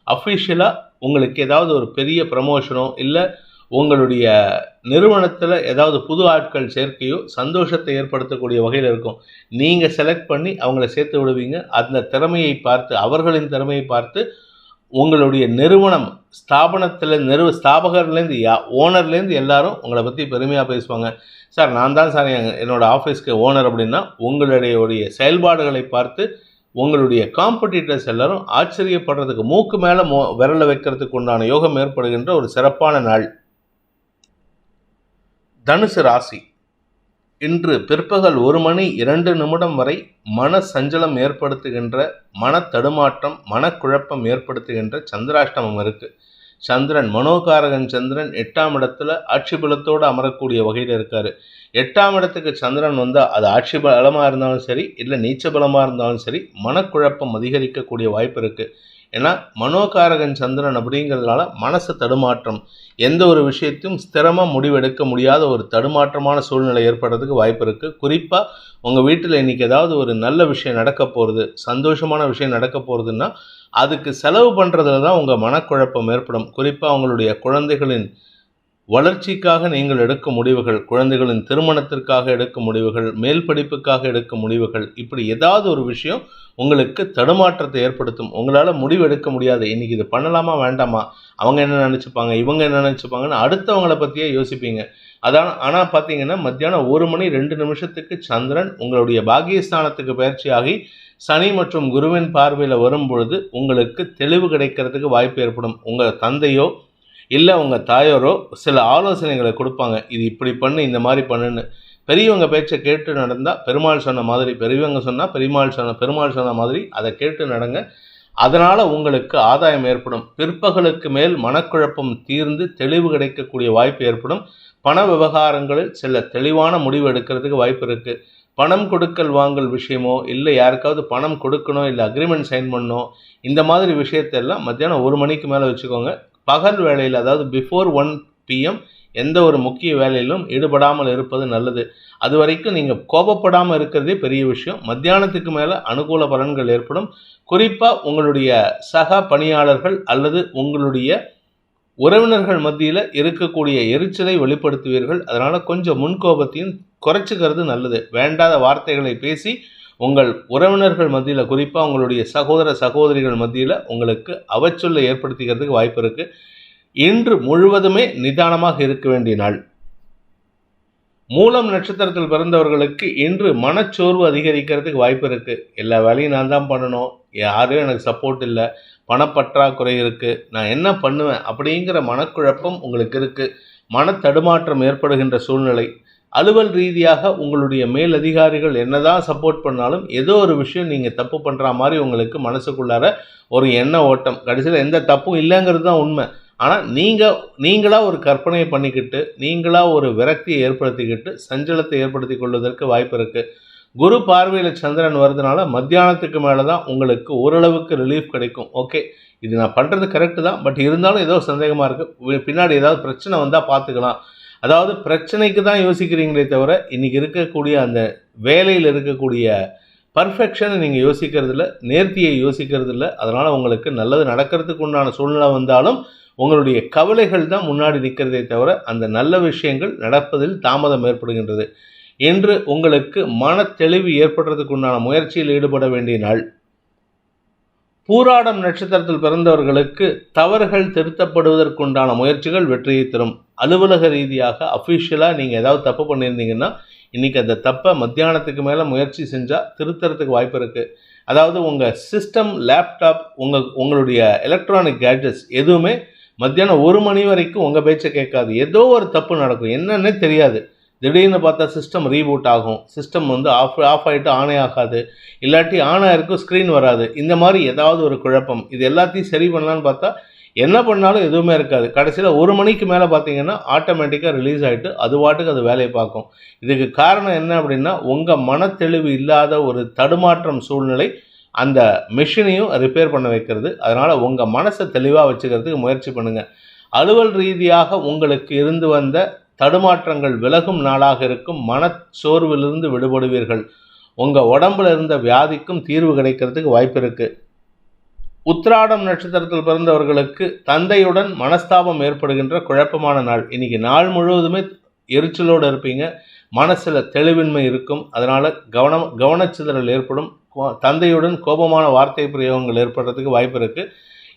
அஃபிஷியலாக உங்களுக்கு ஏதாவது ஒரு பெரிய ப்ரமோஷனோ இல்லை உங்களுடைய நிறுவனத்தில் ஏதாவது புது ஆட்கள் சேர்க்கையோ சந்தோஷத்தை ஏற்படுத்தக்கூடிய வகையில் இருக்கும். நீங்கள் செலக்ட் பண்ணி அவங்கள சேர்த்து விடுவீங்க. அந்த திறமையை பார்த்து, அவர்களின் திறமையை பார்த்து உங்களுடைய நிறுவனம் ஸ்தாபகர்லேருந்து ஓனர்லேருந்து எல்லாரும் உங்களை பற்றி பெருமையாக பேசுவாங்க. சார் நான் தான் சார் என்னோடய ஆஃபீஸ்க்கு ஓனர் அப்படின்னா உங்களுடைய செயல்பாடுகளை பார்த்து உங்களுடைய காம்படிட்டர்ஸ் எல்லாரும் ஆச்சரியப்படுறதுக்கு மூக்கு மேலே விரலை வைக்கிறதுக்கு உண்டான யோகம் ஏற்படுகின்ற ஒரு சிறப்பான நாள். தனுசு ராசி. இன்று பிற்பகல் 1:02 வரை மன சஞ்சலம் ஏற்படுத்துகின்ற, மன தடுமாற்றம், மனக்குழப்பம் ஏற்படுத்துகின்ற சந்திராஷ்டமம் இருக்குது. சந்திரன் மனோகாரகன் சந்திரன் 8ஆம் இடத்துல ஆட்சி பலத்தோடு அமரக்கூடிய வகையில் இருக்கார். 8ஆம் இடத்துக்கு சந்திரன் வந்தால் அது ஆட்சி பலமாக இருந்தாலும் சரி, இல்லை நீச்ச பலமாக இருந்தாலும் சரி, மனக்குழப்பம் அதிகரிக்கக்கூடிய வாய்ப்பு இருக்குது. ஏன்னா மனோகாரகன் சந்திரன் அப்படிங்கிறதுனால மனசு தடுமாற்றம், எந்த ஒரு விஷயத்தையும் ஸ்திரமாக முடிவெடுக்க முடியாத ஒரு தடுமாற்றமான சூழ்நிலை ஏற்படுறதுக்கு வாய்ப்பு இருக்குது. குறிப்பாக உங்கள் வீட்டில் இன்றைக்கி ஏதாவது ஒரு நல்ல விஷயம் நடக்க போகிறது, சந்தோஷமான விஷயம் நடக்க போகிறதுன்னா அதுக்கு செலவு பண்ணுறதுல தான் உங்கள் மனக்குழப்பம் ஏற்படும். குறிப்பாக உங்களுடைய குழந்தைகளின் வளர்ச்சிக்காக நீங்கள் எடுக்கும் முடிவுகள், குழந்தைகளின் திருமணத்திற்காக எடுக்கும் முடிவுகள், மேல் படிப்புக்காக எடுக்கும் முடிவுகள், இப்படி ஏதாவது ஒரு விஷயம் உங்களுக்கு தடுமாற்றத்தை ஏற்படுத்தும். உங்களால் முடிவு எடுக்க முடியாது. இன்றைக்கி இது பண்ணலாமா வேண்டாமா, அவங்க என்ன நினச்சிப்பாங்க, இவங்க என்ன நினச்சிப்பாங்கன்னு அடுத்தவங்களை பற்றியே யோசிப்பீங்க. ஆனால் பார்த்தீங்கன்னா மத்தியானம் 1:02 சந்திரன் உங்களுடைய பாகியஸ்தானத்துக்கு பயிற்சியாகி சனி மற்றும் குருவின் பார்வையில் வரும்பொழுது உங்களுக்கு தெளிவு கிடைக்கிறதுக்கு வாய்ப்பு ஏற்படும். உங்கள் தந்தையோ இல்லை உங்கள் தாயாரோ சில ஆலோசனைகளை கொடுப்பாங்க. இது இப்படி பண்ணு, இந்த மாதிரி பண்ணுன்னு. பெரியவங்க பேச்சை கேட்டு நடந்தால் பெருமாள் சொன்ன மாதிரி, பெரியவங்க சொன்னால் பெருமாள் சொன்ன மாதிரி அதை கேட்டு நடங்க. அதனால் உங்களுக்கு ஆதாயம் ஏற்படும். பிற்பகலுக்கு மேல் மனக்குழப்பம் தீர்ந்து தெளிவு கிடைக்கக்கூடிய வாய்ப்பு ஏற்படும். பண விவகாரங்களில் சில தெளிவான முடிவு எடுக்கிறதுக்கு வாய்ப்பு இருக்குது. பணம் கொடுக்கல் வாங்கல் விஷயமோ, இல்லை யாருக்காவது பணம் கொடுக்கணும், இல்லை அக்ரிமெண்ட் சைன் பண்ணணும், இந்த மாதிரி விஷயத்தெல்லாம் மத்தியானம் 1 மணிக்கு மேலே வச்சுக்கோங்க. பகல் வேளையில், அதாவது பிஃபோர் 1 PM எந்த ஒரு முக்கிய வேலையிலும் ஈடுபடாமல் இருப்பது நல்லது. அது வரைக்கும் நீங்கள் கோபப்படாமல் இருக்கிறதே பெரிய விஷயம். மத்தியானத்துக்கு மேலே அனுகூல பலன்கள் ஏற்படும். குறிப்பாக உங்களுடைய சக பணியாளர்கள் அல்லது உங்களுடைய உறவினர்கள் மத்தியில் இருக்கக்கூடிய எரிச்சலை வெளிப்படுத்துவீர்கள். அதனால் கொஞ்சம் முன்கோபத்தையும் குறைச்சிக்கிறது நல்லது. வேண்டாத வார்த்தைகளை பேசி உங்கள் உறவினர்கள் மத்தியில், குறிப்பாக உங்களுடைய சகோதர சகோதரிகள் மத்தியில் உங்களுக்கு அவச்சொல்லை ஏற்படுத்திக்கிறதுக்கு வாய்ப்பு இருக்குது. இன்று முழுவதுமே நிதானமாக இருக்க வேண்டிய நாள். மூலம் நட்சத்திரத்தில் பிறந்தவர்களுக்கு இன்று மனச்சோர்வு அதிகரிக்கிறதுக்கு வாய்ப்பு இருக்குது. எல்லா வேலையும் நான் தான் பண்ணணும், யாரும் எனக்கு சப்போர்ட் இல்லை, பணப்பற்றாக்குறை இருக்குது, நான் என்ன பண்ணுவேன் அப்படிங்கிற மனக்குழப்பம் உங்களுக்கு இருக்குது. மன தடுமாற்றம் ஏற்படுகின்ற சூழ்நிலை. அலுவல் ரீதியாக உங்களுடைய மேலதிகாரிகள் என்னதான் சப்போர்ட் பண்ணாலும் ஏதோ ஒரு விஷயம் நீங்கள் தப்பு பண்ணுற மாதிரி உங்களுக்கு மனசுக்குள்ளார ஒரு எண்ண ஓட்டம். கடைசியில் எந்த தப்பும் இல்லைங்கிறது தான் உண்மை. ஆனால் நீங்களாக ஒரு கற்பனையை பண்ணிக்கிட்டு, நீங்களாக ஒரு விரக்தியை ஏற்படுத்திக்கிட்டு சஞ்சலத்தை ஏற்படுத்தி கொள்வதற்கு வாய்ப்பு இருக்குது. குரு பார்வையில் சந்திரன் வருதுனால மத்தியானத்துக்கு மேலே தான் உங்களுக்கு ஓரளவுக்கு ரிலீஃப் கிடைக்கும். ஓகே, இது நான் பண்ணுறது கரெக்டு தான், பட் இருந்தாலும் ஏதோ சந்தேகமாக இருக்குது, பின்னாடி ஏதாவது பிரச்சனை வந்தால் பார்த்துக்கலாம். அதாவது பிரச்சனைக்கு தான் யோசிக்கிறீங்களே தவிர இன்றைக்கி இருக்கக்கூடிய அந்த வேலையில் இருக்கக்கூடிய பர்ஃபெக்ஷனை நீங்கள் யோசிக்கிறது இல்லை, நேர்த்தியை யோசிக்கிறது இல்லை. அதனால் உங்களுக்கு நல்லது நடக்கிறதுக்கு உண்டான சூழ்நிலை வந்தாலும் உங்களுடைய கவலைகள் தான் முன்னாடி நிற்கிறதே தவிர அந்த நல்ல விஷயங்கள் நடப்பதில் தாமதம் ஏற்படுகின்றது. என்று உங்களுக்கு மன தெளிவு ஏற்படுறதுக்கு உண்டான முயற்சியில் ஈடுபட வேண்டிய நாள். பூராடம் நட்சத்திரத்தில் பிறந்தவர்களுக்கு தவறுகள் திருத்தப்படுவதற்குண்டான முயற்சிகள் வெற்றியை தரும். அலுவலக ரீதியாக அஃபிஷியலாக நீங்கள் ஏதாவது தப்பு பண்ணியிருந்தீங்கன்னா இன்றைக்கி அந்த தப்பை மத்தியானத்துக்கு மேலே முயற்சி செஞ்சால் திருத்தறதுக்கு வாய்ப்பு இருக்குது. அதாவது உங்கள் சிஸ்டம், லேப்டாப், உங்களுடைய எலக்ட்ரானிக் கேட்ஜெட்ஸ் எதுவுமே மத்தியானம் 1 மணி வரைக்கும் உங்கள் பேச்சை கேட்காது. ஏதோ ஒரு தப்பு நடக்கும், என்னன்னே தெரியாது. திடீர்னு பார்த்தா சிஸ்டம் ரீபூட் ஆகும், சிஸ்டம் ஆஃப் ஆகிட்டு ஆனே ஆகாது, இல்லாட்டி ஆன் ஆகிருக்கும் ஸ்க்ரீன் வராது. இந்த மாதிரி ஏதாவது ஒரு குழப்பம். இது எல்லாத்தையும் சரி பண்ணலான்னு பார்த்தா என்ன பண்ணாலும் எதுவுமே இருக்காது. கடைசியில் 1 மணிக்கு மேலே பார்த்தீங்கன்னா ஆட்டோமேட்டிக்காக ரிலீஸ் ஆகிட்டு அது பாட்டுக்கு அது வேலையை பார்க்கும். இதுக்கு காரணம் என்ன அப்படின்னா உங்கள் மனத்தெளிவு இல்லாத ஒரு தடுமாற்றம் சூழ்நிலை அந்த மெஷினையும் ரிப்பேர் பண்ண வைக்கிறது. அதனால் உங்கள் மனசை தெளிவாக வச்சுக்கிறதுக்கு முயற்சி பண்ணுங்கள். அலுவல் ரீதியாக உங்களுக்கு இருந்து வந்த தடுமாற்றங்கள் விலகும் நாளாக இருக்கும். மனச்சோர்விலிருந்து விடுபடுவீர்கள். உங்கள் உடம்புல இருந்த வியாதிக்கும் தீர்வு கிடைக்கிறதுக்கு வாய்ப்பு இருக்குது. உத்திராடம் நட்சத்திரத்தில் பிறந்தவர்களுக்கு தந்தையுடன் மனஸ்தாபம் ஏற்படுகின்ற குழப்பமான நாள். இன்றைக்கி நாள் முழுவதுமே எரிச்சலோடு இருப்பீங்க, மனசில் தெளிவின்மை இருக்கும். அதனால் கவனச்சிதறல் ஏற்படும். தந்தையுடன் கோபமான வார்த்தை பிரயோகங்கள் ஏற்படுறதுக்கு வாய்ப்பு இருக்குது.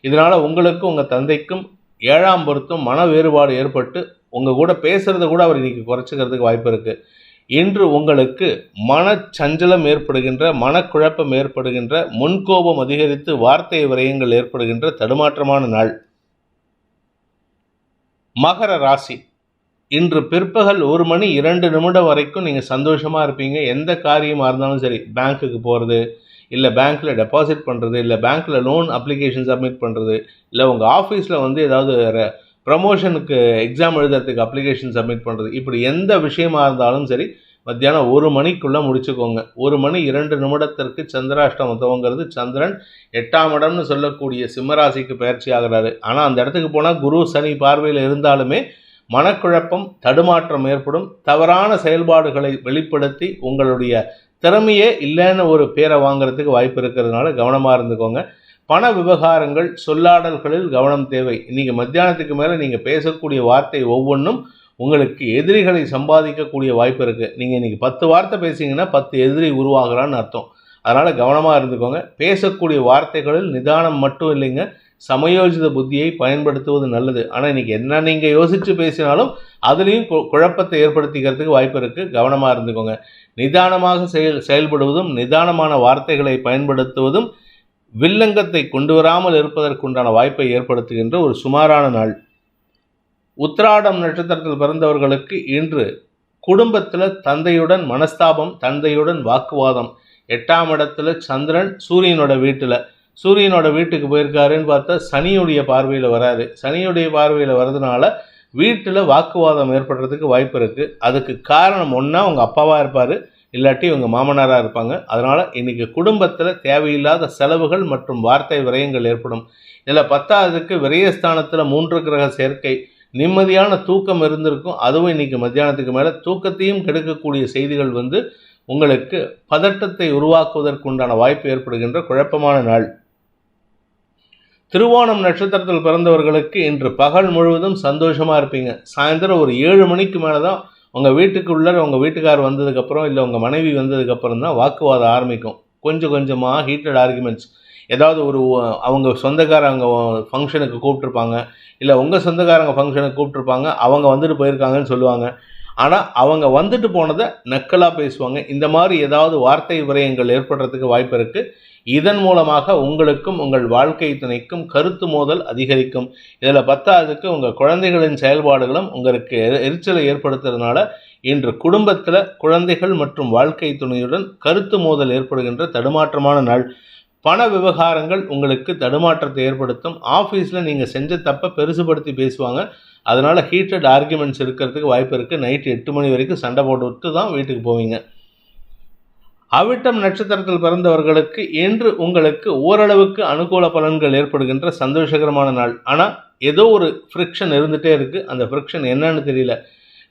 இதனால் உங்களுக்கும் உங்கள் தந்தைக்கும் 7ஆம் பொருத்தம் மன வேறுபாடு ஏற்பட்டு உங்கள் கூட பேசுகிறத கூட அவர் இன்றைக்கி குறைச்சிக்கிறதுக்கு வாய்ப்பு இருக்குது. இன்று உங்களுக்கு மனச்சஞ்சலம் ஏற்படுகின்ற, மனக்குழப்பம் ஏற்படுகின்ற, முன்கோபம் அதிகரித்து வார்த்தை விரயங்கள் ஏற்படுகின்ற தடுமாற்றமான நாள். மகர ராசி. இன்று பிற்பகல் 1 மணி 2 நிமிடம் வரைக்கும் நீங்கள் சந்தோஷமாக இருப்பீங்க. எந்த காரியமாக இருந்தாலும் சரி, பேங்க்குக்கு போகிறது, இல்லை பேங்க்கில் டெபாசிட் பண்ணுறது, இல்லை பேங்க்கில் லோன் அப்ளிகேஷன் சப்மிட் பண்ணுறது, இல்லை உங்கள் ஆஃபீஸில் ஏதாவது ப்ரமோஷனுக்கு எக்ஸாம் எழுதுறதுக்கு அப்ளிகேஷன் சப்மிட் பண்ணுறது, இப்படி எந்த விஷயமா இருந்தாலும் சரி மத்தியானம் 1 மணிக்குள்ளே முடிச்சுக்கோங்க. 1 மணி 2 நிமிடத்திற்கு சந்திராஷ்டமம் துவங்கிறது. சந்திரன் 8ஆம் இடம்னு சொல்லக்கூடிய சிம்மராசிக்கு பயிற்சி ஆகிறாரு. ஆனால் அந்த இடத்துக்கு போனால் குரு சனி பார்வையில் இருந்தாலுமே மனக்குழப்பம், தடுமாற்றம் ஏற்படும். தவறான செயல்பாடுகளை வெளிப்படுத்தி உங்களுடைய திறமையே இல்லைன்னு ஒரு பேரை வாங்கிறதுக்கு வாய்ப்பு இருக்கிறதுனால கவனமாக இருந்துக்கோங்க. பண விவகாரங்கள், சொல்லாடல்களில் கவனம் தேவை. இன்றைக்கி மத்தியானத்துக்கு மேலே நீங்கள் பேசக்கூடிய வார்த்தை ஒவ்வொன்றும் உங்களுக்கு எதிரிகளை சம்பாதிக்கக்கூடிய வாய்ப்பு இருக்குது. நீங்கள் இன்றைக்கி 10 வார்த்தை பேசிங்கன்னா 10 எதிரி உருவாகலான்னு அர்த்தம். அதனால் கவனமாக இருந்துக்கோங்க. பேசக்கூடிய வார்த்தைகளில் நிதானம் மட்டும் இல்லைங்க, சமயோஜித புத்தியை பயன்படுத்துவது நல்லது. ஆனால் இன்றைக்கி என்ன நீங்கள் யோசித்து பேசினாலும் அதுலேயும் குழப்பத்தை ஏற்படுத்திக்கிறதுக்கு வாய்ப்பு இருக்குது. கவனமாக இருந்துக்கோங்க. நிதானமாக செயல்படுவதும் நிதானமான வார்த்தைகளை பயன்படுத்துவதும் வில்லங்கத்தை கொண்டு வராமல் இருப்பதற்குண்டான வாய்ப்பை ஏற்படுத்துகின்ற ஒரு சுமாரான நாள். உத்திராடம் நட்சத்திரத்தில் பிறந்தவர்களுக்கு இன்று குடும்பத்தில் தந்தையுடன் மனஸ்தாபம், தந்தையுடன் வாக்குவாதம். 8ஆம் இடத்துல சந்திரன் சூரியனோட வீட்டுக்கு போயிருக்காருன்னு பார்த்தா சனியுடைய பார்வையில் வராது. சனியுடைய பார்வையில் வர்றதுனால வீட்டில் வாக்குவாதம் ஏற்படுறதுக்கு வாய்ப்பு இருக்குது. அதுக்கு காரணம் ஒன்றா உங்கள் அப்பாவாக இருப்பார், இல்லாட்டி உங்கள் மாமனாராக இருப்பாங்க. அதனால் இன்றைக்கி குடும்பத்தில் தேவையில்லாத செலவுகள் மற்றும் வார்த்தை விரயங்கள் ஏற்படும். இதில் 10ஆவதுக்கு விரயஸ்தானத்தில் 3 கிரக சேர்க்கை. நிம்மதியான தூக்கம் இருந்திருக்கும், அதுவும் இன்றைக்கி மத்தியானத்துக்கு மேலே தூக்கத்தையும் கெடுக்கக்கூடிய செய்திகள் உங்களுக்கு பதட்டத்தை உருவாக்குவதற்குண்டான வாய்ப்பு ஏற்படுகின்ற குழப்பமான நாள். திருவோணம் நட்சத்திரத்தில் பிறந்தவர்களுக்கு இன்று பகல் முழுவதும் சந்தோஷமாக இருப்பீங்க. சாயந்தரம் ஒரு 7 மணிக்கு மேலே தான் உங்கள் வீட்டுக்குள்ளே உங்கள் வீட்டுக்கார் வந்ததுக்கப்புறம், இல்லை உங்கள் மனைவி வந்ததுக்கப்புறம் தான் வாக்குவாதம் ஆரம்பிக்கும். கொஞ்சம் கொஞ்சமாக ஹீட்டட் ஆர்குமெண்ட்ஸ். ஏதாவது அவங்க சொந்தக்காரங்க ஃபங்க்ஷனுக்கு கூப்பிட்ருப்பாங்க, இல்லை உங்கள் சொந்தக்காரங்க ஃபங்க்ஷனுக்கு கூப்பிட்ருப்பாங்க, அவங்க வந்துட்டு போயிருக்காங்கன்னு சொல்லுவாங்க. ஆனால் அவங்க வந்துட்டு போனதை நக்கலாக பேசுவாங்க. இந்த மாதிரி ஏதாவது வார்த்தை விரயங்கள் ஏற்படுறதுக்கு வாய்ப்பு இருக்குது. இதன் மூலமாக உங்களுக்கும் உங்கள் வாழ்க்கை துணைக்கும் கருத்து மோதல் அதிகரிக்கும். இதில் 10ஆவதுக்கு உங்கள் குழந்தைகளின் செயல்பாடுகளும் உங்களுக்கு எரிச்சலை ஏற்படுத்துறதுனால இன்று குடும்பத்தில் குழந்தைகள் மற்றும் வாழ்க்கை துணையுடன் கருத்து மோதல் ஏற்படுகின்ற தடுமாற்றமான நாள். பண விவகாரங்கள் உங்களுக்கு தடுமாற்றத்தை ஏற்படுத்தும். ஆஃபீஸில் நீங்கள் செஞ்ச தப்பை பெருசுபடுத்தி பேசுவாங்க. அதனால் ஹீட்டட் ஆர்குமெண்ட்ஸ் இருக்கிறதுக்கு வாய்ப்பு இருக்குது. நைட்டு 8 மணி வரைக்கும் சண்டை போட்டு தான் வீட்டுக்கு போவீங்க. அவிட்டம் நட்சத்திரத்தில் பிறந்தவர்களுக்கு இன்று உங்களுக்கு ஓரளவுக்கு அனுகூல பலன்கள் ஏற்படுகின்ற சந்தோஷகரமான நாள். ஆனால் ஏதோ ஒரு ஃப்ரிக்ஷன் இருந்துகிட்டே இருக்குது. அந்த ஃப்ரிக்ஷன் என்னன்னு தெரியல.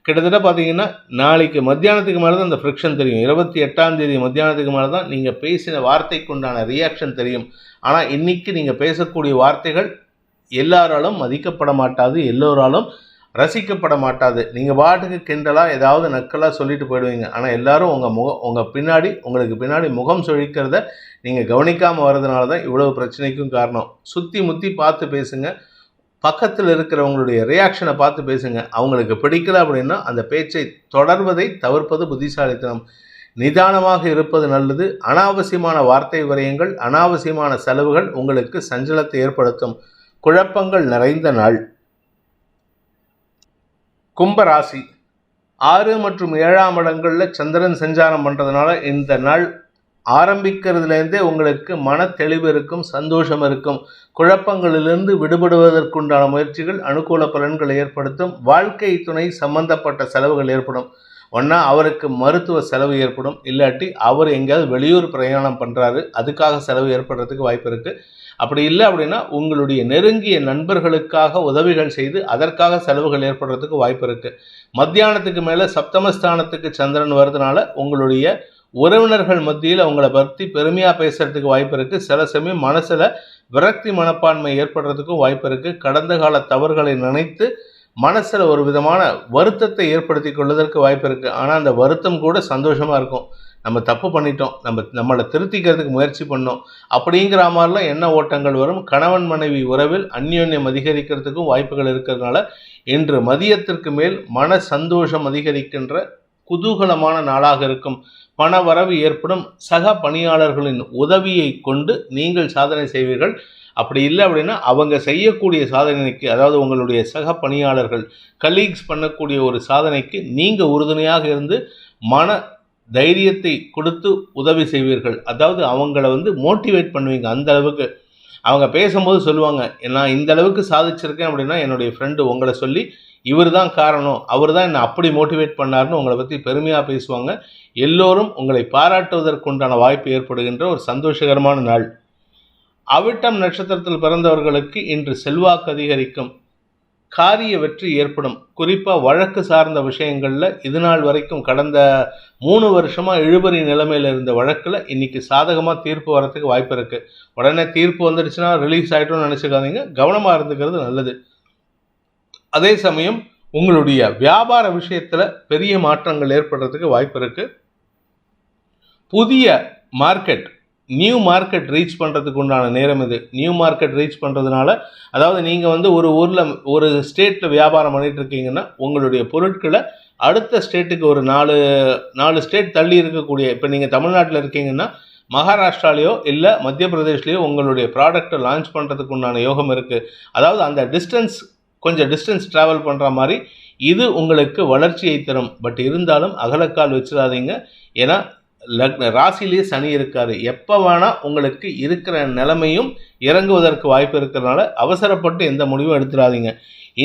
கிட்டத்தட்ட பார்த்தீங்கன்னா நாளைக்கு மத்தியானத்துக்கு மேலே தான் அந்த ஃப்ரிக்ஷன் தெரியும். 28ஆம் தேதி மத்தியானத்துக்கு மேலே தான் நீங்கள் பேசின வார்த்தைக்கு உண்டான ரியாக்ஷன் தெரியும். ஆனால் இன்றைக்கி நீங்கள் பேசக்கூடிய வார்த்தைகள் எல்லாராலும் மதிக்கப்பட மாட்டாது, எல்லோராலும் ரசிக்கப்பட மாட்டாது. நீங்கள் பாட்டுக்கு கிண்டலாக ஏதாவது நக்கலாக சொல்லிட்டு போயிடுவீங்க. ஆனால் எல்லாரும் உங்களுக்கு பின்னாடி முகம் சுழிக்கிறத நீங்கள் கவனிக்காமல் வர்றதுனால தான் இவ்வளவு பிரச்சனைக்கும் காரணம். சுற்றி முற்றி பார்த்து பேசுங்க. பக்கத்தில் இருக்கிறவங்களுடைய ரியாக்ஷனை பார்த்து பேசுங்க. அவங்களுக்கு பிடிக்கல அப்படின்னா அந்த பேச்சை தொடர்வதை தவிர்ப்பது புத்திசாலித்தனம். நிதானமாக இருப்பது நல்லது. அனாவசியமான வார்த்தை விரயங்கள், அனாவசியமான செலவுகள் உங்களுக்கு சஞ்சலத்தை ஏற்படுத்தும். குழப்பங்கள் நிறைந்த நாள். கும்பராசி 6 மற்றும் 7ஆம் இடங்களில் சந்திரன் சஞ்சாரம் பண்ணுறதுனால இந்த நாள் ஆரம்பிக்கிறதுலேருந்தே உங்களுக்கு மன தெளிவு இருக்கும், சந்தோஷம் இருக்கும். குழப்பங்களிலிருந்து விடுபடுவதற்குண்டான முயற்சிகள் அனுகூல பலன்களை ஏற்படுத்தும். வாழ்க்கை துணை சம்பந்தப்பட்ட செலவுகள் ஏற்படும். ஒன்றா அவருக்கு மருத்துவ செலவு ஏற்படும், இல்லாட்டி அவர் எங்கேயாவது வெளியூர் பிரயாணம் பண்ணுறாரு, அதுக்காக செலவு ஏற்படுறதுக்கு வாய்ப்பு இருக்குது. அப்படி இல்லை அப்படின்னா உங்களுடைய நெருங்கிய நண்பர்களுக்காக உதவிகள் செய்து அதற்காக செலவுகள் ஏற்படுறதுக்கு வாய்ப்பு இருக்குது. மத்தியானத்துக்கு மேலே சப்தமஸ்தானத்துக்கு சந்திரன் வருதுனால உங்களுடைய உறவினர்கள் மத்தியில் அவங்கள பற்றி பெருமையாக பேசுகிறதுக்கு வாய்ப்பு இருக்குது. சில சமயம் மனசில் விரக்தி மனப்பான்மை ஏற்படுறதுக்கும் வாய்ப்பு இருக்குது. கடந்த கால தவறுகளை நினைத்து மனசில் ஒரு விதமான வருத்தத்தை ஏற்படுத்தி கொள்வதற்கு வாய்ப்பு இருக்குது. ஆனால் அந்த வருத்தம் கூட சந்தோஷமாக இருக்கும். நம்ம தப்பு பண்ணிட்டோம், நம்மளை திருத்திக்கிறதுக்கு முயற்சி பண்ணோம் அப்படிங்கிற மாதிரிலாம் எண்ண ஓட்டங்கள் வரும். கணவன் மனைவி உறவில் அந்யோன்யம் அதிகரிக்கிறதுக்கும் வாய்ப்புகள் இருக்கிறதுனால இன்று மதியத்திற்கு மேல் மன சந்தோஷம் அதிகரிக்கின்ற குதூகலமான நாளாக இருக்கும். பண வரவு ஏற்படும். சக பணியாளர்களின் உதவியை கொண்டு நீங்கள் சாதனை செய்வீர்கள். அப்படி இல்லை அப்படின்னா அவங்க செய்யக்கூடிய சாதனைக்கு, அதாவது உங்களுடைய சக பணியாளர்கள் கலீக்ஸ் பண்ணக்கூடிய ஒரு சாதனைக்கு நீங்கள் உறுதுணையாக இருந்து மன தைரியத்தை கொடுத்து உதவி செய்வீர்கள். அதாவது அவங்கள மோட்டிவேட் பண்ணுவீங்க. அந்த அளவுக்கு அவங்க பேசும்போது சொல்லுவாங்க, நான் இந்த அளவுக்கு சாதிச்சிருக்கேன் அப்படின்னா என்னுடைய ஃப்ரெண்டு உங்களை சொல்லி இவர் தான் காரணம், அவர் தான் என்னை அப்படி மோட்டிவேட் பண்ணார்னு உங்களை பற்றி பெருமையாக பேசுவாங்க. எல்லோரும் உங்களை பாராட்டுவதற்குண்டான வாய்ப்பு ஏற்படுகின்ற ஒரு சந்தோஷகரமான நாள். அவிட்டம் நட்சத்திரத்தில் பிறந்தவர்களுக்கு இன்று செல்வாக்கு அதிகரிக்கும். காரிய வெற்றி ஏற்படும். குறிப்பாக வழக்கு சார்ந்த விஷயங்களில் இது நாள் வரைக்கும் கடந்த 3 வருஷமாக இழுபறி நிலைமையில் இருந்த வழக்கில் இன்றைக்கி சாதகமாக தீர்ப்பு வரத்துக்கு வாய்ப்பு இருக்குது. உடனே தீர்ப்பு வந்துடுச்சுன்னா ரிலீஸ் ஆகிட்டோம்னு நினச்சிக்காதீங்க. கவனமாக இருந்துக்கிறது நல்லது. அதே சமயம் உங்களுடைய வியாபார விஷயத்தில் பெரிய மாற்றங்கள் ஏற்படுறதுக்கு வாய்ப்பு இருக்குது. புதிய நியூ மார்க்கெட் ரீச் பண்ணுறதுக்கு உண்டான நேரம் இது. நியூ மார்க்கெட் ரீச் பண்ணுறதுனால, அதாவது நீங்கள் ஒரு ஊரில் ஒரு ஸ்டேட்டில் வியாபாரம் பண்ணிகிட்டு இருக்கீங்கன்னா உங்களுடைய பொருட்களை அடுத்த ஸ்டேட்டுக்கு ஒரு 4 ஸ்டேட் தள்ளி இருக்கக்கூடிய, இப்போ நீங்கள் தமிழ்நாட்டில் இருக்கீங்கன்னா மகாராஷ்டிராலேயோ இல்லை மத்திய பிரதேஷ்லேயோ உங்களுடைய ப்ராடக்டை லான்ச் பண்ணுறதுக்கு உண்டான யோகம் இருக்குது. அதாவது அந்த கொஞ்சம் டிஸ்டன்ஸ் ட்ராவல் பண்ணுற மாதிரி இது உங்களுக்கு வளர்ச்சியை தரும். பட் இருந்தாலும் அகலக்கால் வச்சிடாதீங்க. ஏன்னா ராசிலேயே சனி இருக்காரு. எப்போ வேணால் உங்களுக்கு இருக்கிற நிலைமையும் இறங்குவதற்கு வாய்ப்பு இருக்கிறதுனால அவசரப்பட்டு எந்த முடிவும் எடுத்துடாதீங்க.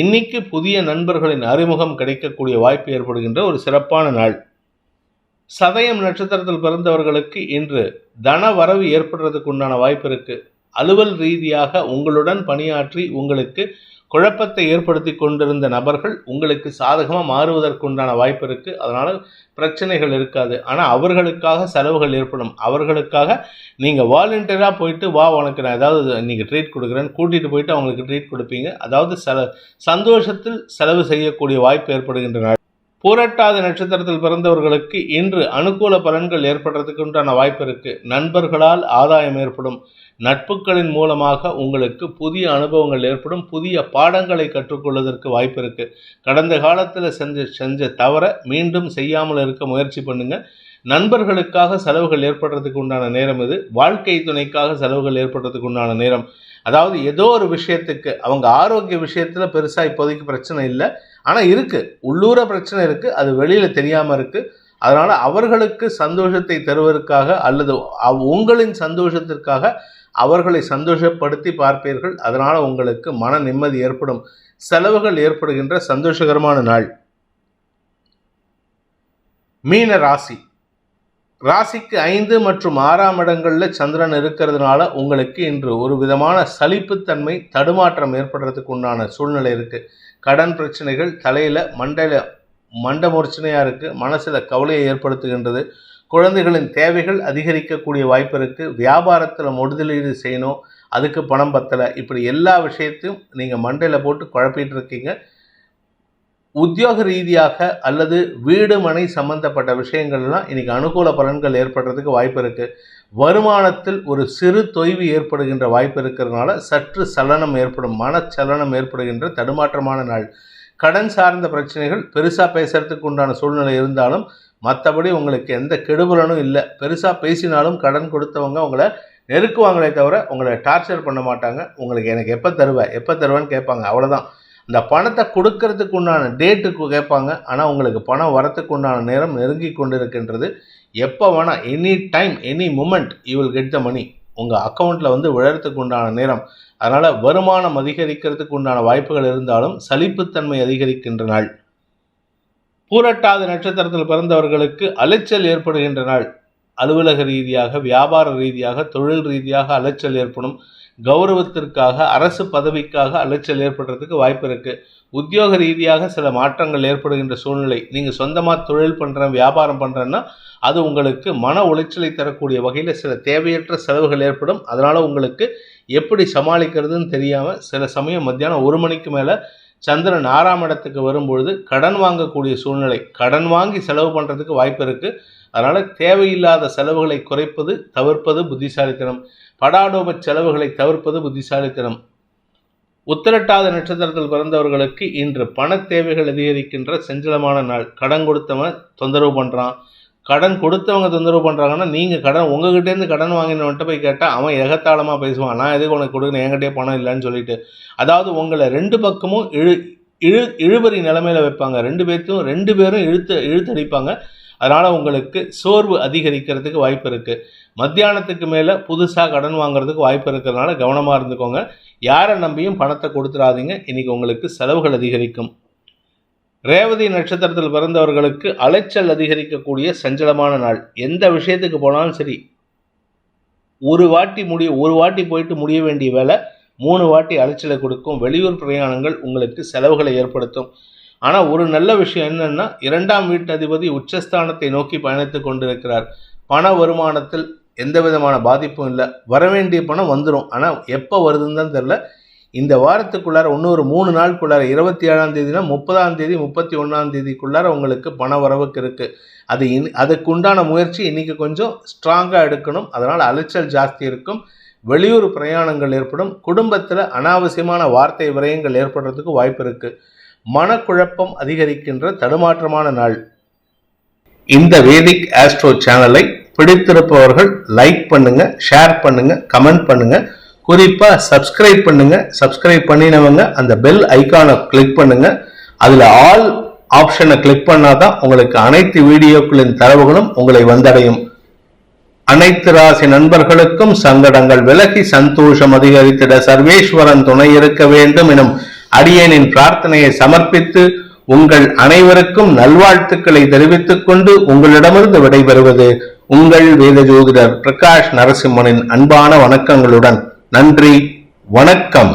இன்னைக்கு புதிய நண்பர்களின் அறிமுகம் கிடைக்கக்கூடிய வாய்ப்பு ஏற்படுகின்ற ஒரு சிறப்பான நாள். சதயம் நட்சத்திரத்தில் பிறந்தவர்களுக்கு இன்று தன வரவு ஏற்படுறதுக்கு உண்டான வாய்ப்பு இருக்குது. அலுவல் ரீதியாக உங்களுடன் பணியாற்றி உங்களுக்கு குழப்பத்தை ஏற்படுத்தி கொண்டிருந்த நபர்கள் உங்களுக்கு சாதகமாக மாறுவதற்குண்டான வாய்ப்பு இருக்குது. அதனால் பிரச்சனைகள் இருக்காது. ஆனால் அவர்களுக்காக செலவுகள் ஏற்படும். அவர்களுக்காக நீங்கள் வாலண்டியராக போயிட்டு உனக்கு நான் ஏதாவது இன்றைக்கி ட்ரீட் கொடுக்குறேன்னு கூட்டிகிட்டு போயிட்டு அவங்களுக்கு ட்ரீட் கொடுப்பீங்க. அதாவது சந்தோஷத்தில் செலவு செய்யக்கூடிய வாய்ப்பு ஏற்படுகின்ற நாள். பூரட்டாதி நட்சத்திரத்தில் பிறந்தவர்களுக்கு இன்று அனுகூல பலன்கள் ஏற்படுறதுக்கு உண்டான வாய்ப்பு இருக்குது. நண்பர்களால் ஆதாயம் ஏற்படும். நட்புகளின் மூலமாக உங்களுக்கு புதிய அனுபவங்கள் ஏற்படும். புதிய பாடங்களை கற்றுக்கொள்வதற்கு வாய்ப்பு இருக்குது. கடந்த காலத்தில் செஞ்ச தவற மீண்டும் செய்யாமல் இருக்க முயற்சி பண்ணுங்க. நண்பர்களுக்காக செலவுகள் ஏற்படுறதுக்கு உண்டான நேரம் இது. வாழ்க்கை துணைக்காக செலவுகள் ஏற்படுறதுக்கு உண்டான நேரம். அதாவது ஏதோ ஒரு விஷயத்துக்கு, அவங்க ஆரோக்கிய விஷயத்தில் பெருசாக இப்போதைக்கு பிரச்சனை இல்லை, ஆனால் இருக்குது, உள்ளூர பிரச்சனை இருக்குது, அது வெளியில் தெரியாமல் இருக்குது. அதனால் அவர்களுக்கு சந்தோஷத்தை தருவதற்காக அல்லது உங்களின் சந்தோஷத்திற்காக அவர்களை சந்தோஷப்படுத்தி பார்ப்பீர்கள். அதனால் உங்களுக்கு மன நிம்மதி ஏற்படும். செலவுகள் ஏற்படுகின்ற சந்தோஷகரமான நாள். மீன ராசிக்கு 5 மற்றும் 6ஆம் இடங்களில் சந்திரன் இருக்கிறதுனால உங்களுக்கு இன்று ஒரு விதமான சலிப்புத்தன்மை, தடுமாற்றம் ஏற்படுறதுக்கு உண்டான சூழ்நிலை இருக்குது. கடன் பிரச்சனைகள் தலையில் மண்டையில் மண்ட முர்ச்சனையாக இருக்குது, மனசில் கவலையை ஏற்படுத்துகின்றது. குழந்தைகளின் தேவைகள் அதிகரிக்கக்கூடிய வாய்ப்பு இருக்குது. வியாபாரத்தில் முதலீடு செய்யணும், அதுக்கு பணம் பத்தலை, இப்படி எல்லா விஷயத்தையும் நீங்கள் மண்டையில் போட்டு குழப்பிட்டு இருக்கீங்க. உத்தியோக ரீதியாக அல்லது வீடு மனை சம்பந்தப்பட்ட விஷயங்கள்லாம் இன்னைக்கு அனுகூல பலன்கள் ஏற்படுறதுக்கு வாய்ப்பு இருக்குது. வருமானத்தில் ஒரு சிறு தொய்வு ஏற்படுகின்ற வாய்ப்பு இருக்கிறதுனால சற்று சலனம் ஏற்படும், மனச்சலனம் ஏற்படுகின்ற தடுமாற்றமான நாள். கடன் சார்ந்த பிரச்சனைகள் பெருசாக பேசுறதுக்கு உண்டான சூழ்நிலை இருந்தாலும் மற்றபடி உங்களுக்கு எந்த கெடுபலனும் இல்லை. பெருசாக பேசினாலும் கடன் கொடுத்தவங்க உங்களை நெருக்குவாங்களே தவிர உங்களை டார்ச்சர் பண்ண மாட்டாங்க. உங்களுக்கு எனக்கு எப்போ தருவேன்னு கேட்பாங்க, அவ்வளோதான். அந்த பணத்தை கொடுக்கறதுக்கு உண்டான டேட்டுக்கு கேட்பாங்க, ஆனால் உங்களுக்கு பணம் வரத்துக்கு உண்டான நேரம் நெருங்கி கொண்டு இருக்கின்றது. எப்போ வேணால், any time, any moment you will get the money. உங்கள் அக்கௌண்ட்டில் வந்து விழறதுக்கு உண்டான நேரம். அதனால் வருமானம் அதிகரிக்கிறதுக்கு உண்டான வாய்ப்புகள் இருந்தாலும் சலிப்புத்தன்மை அதிகரிக்கின்ற நாள். பூரட்டாதி நட்சத்திரத்தில் பிறந்தவர்களுக்கு அலைச்சல் ஏற்படுகின்ற நாள். அலுவலக ரீதியாக, வியாபார ரீதியாக, தொழில் ரீதியாக அலைச்சல் ஏற்படும். கௌரவத்திற்காக, அரசு பதவிக்காக அலைச்சல் ஏற்படுறதுக்கு வாய்ப்பு இருக்குது. உத்தியோக ரீதியாக சில மாற்றங்கள் ஏற்படுகின்ற சூழ்நிலை. நீங்கள் சொந்தமாக தொழில் பண்ணுறேன், வியாபாரம் பண்ணுறேன்னா அது உங்களுக்கு மன உளைச்சலை தரக்கூடிய வகையில் சில தேவையற்ற செலவுகள் ஏற்படும். அதனால் உங்களுக்கு எப்படி சமாளிக்கிறதுன்னு தெரியாமல் சில சமயம் மத்தியானம் 1 மணிக்கு மேலே சந்திரன் 6ஆம் இடத்துக்கு வரும்பொழுது கடன் வாங்கக்கூடிய சூழ்நிலை. கடன் வாங்கி செலவு பண்ணுறதுக்கு வாய்ப்பு இருக்குது. அதனால் தேவையில்லாத செலவுகளை குறைப்பது, தவிர்ப்பது புத்திசாலித்தனம். படாடோப செலவுகளை தவிர்ப்பது புத்திசாலித்தனம். உத்திரட்டாத நட்சத்திரத்தில் பிறந்தவர்களுக்கு இன்று பண தேவைகள் அதிகரிக்கின்ற செஞ்சலமான நாள். கடன் கொடுத்தவன் தொந்தரவு பண்ணுறான், கடன் கொடுத்தவங்க தொந்தரவு பண்ணுறாங்கன்னா நீங்கள் உங்ககிட்டேருந்து கடன் வாங்கினவன்ட்ட போய் கேட்டால் அவன் எகத்தாளமாக பேசுவான், நான் எதுக்கு உனக்கு கொடுக்கணும், என்கிட்டே பணம் இல்லைன்னு சொல்லிட்டு. அதாவது உங்களை 2 பக்கமும் இழுபறி நிலைமையில் வைப்பாங்க. 2 பேரும் இழுத்தடிப்பாங்க. அதனால் உங்களுக்கு சோர்வு அதிகரிக்கிறதுக்கு வாய்ப்பு இருக்குது. மத்தியானத்துக்கு மேலே புதுசாக கடன் வாங்குறதுக்கு வாய்ப்பு இருக்கிறதுனால கவனமாக இருந்துக்கோங்க. யாரை நம்பியும் பணத்தை கொடுத்துடாதீங்க. இன்றைக்கி உங்களுக்கு செலவுகள் அதிகரிக்கும். ரேவதி நட்சத்திரத்தில் பிறந்தவர்களுக்கு அலைச்சல் அதிகரிக்கக்கூடிய சஞ்சலமான நாள். எந்த விஷயத்துக்கு போனாலும் சரி, ஒரு வாட்டி போயிட்டு முடிய வேண்டிய வேலை 3 வாட்டி அலைச்சலை கொடுக்கும். வெளியூர் பிரயாணங்கள் உங்களுக்கு செலவுகளை ஏற்படுத்தும். ஆனால் ஒரு நல்ல விஷயம் என்னன்னா, 2ஆம் வீட்டு அதிபதி உச்சஸ்தானத்தை நோக்கி பயணித்து கொண்டிருக்கிறார். பண வருமானத்தில் எந்த விதமான பாதிப்பும் இல்லை. வரவேண்டிய பணம் வந்துடும், ஆனால் எப்போ வருதுன்னு தான் தெரில. இந்த வாரத்துக்குள்ளார இன்னொரு 3 நாளுக்குள்ளார 27ஆம் தேதினா 30ஆம் தேதி 31ஆம் தேதிக்குள்ளார உங்களுக்கு பண வரவுக்கு இருக்குது. அதுக்கு உண்டான முயற்சி இன்றைக்கி கொஞ்சம் ஸ்ட்ராங்காக எடுக்கணும். அதனால் அலைச்சல் ஜாஸ்தி இருக்கும். வெளியூர் பிரயாணங்கள் ஏற்படும். குடும்பத்தில் அனாவசியமான வார்த்தை விரயங்கள் ஏற்படுறதுக்கு வாய்ப்பு இருக்குது. மனக்குழப்பம் அதிகரிக்கின்ற தடுமாற்றமான நாள். இந்த வேதிக் ஆஸ்ட்ரோ சேனலை பிடித்திருப்பவர்கள் லைக் பண்ணுங்க, ஷேர் பண்ணுங்க, கமெண்ட் பண்ணுங்க. குறிப்பாக சப்ஸ்கிரைப் பண்ணுங்க. சப்ஸ்கிரைப் பண்ணினவங்க அந்த பெல் ஐக்கானை கிளிக் பண்ணுங்க. அதில் ஆல் ஆப்ஷனை கிளிக் பண்ணாதான் உங்களுக்கு அனைத்து வீடியோக்களின் தரவுகளும் உங்களை வந்தடையும். அனைத்து ராசி நண்பர்களுக்கும் சங்கடங்கள் விலகி சந்தோஷம் அதிகரித்திட சர்வேஸ்வரன் துணை இருக்க வேண்டும் எனும் அடியேனின் பிரார்த்தனையை சமர்ப்பித்து உங்கள் அனைவருக்கும் நல்வாழ்த்துக்களை தெரிவித்துக் கொண்டு உங்களிடமிருந்து விடைபெறுவது உங்கள் வேத ஜோதிடர் பிரகாஷ் நரசிம்மனின் அன்பான வணக்கங்களுடன். நன்றி, வணக்கம்.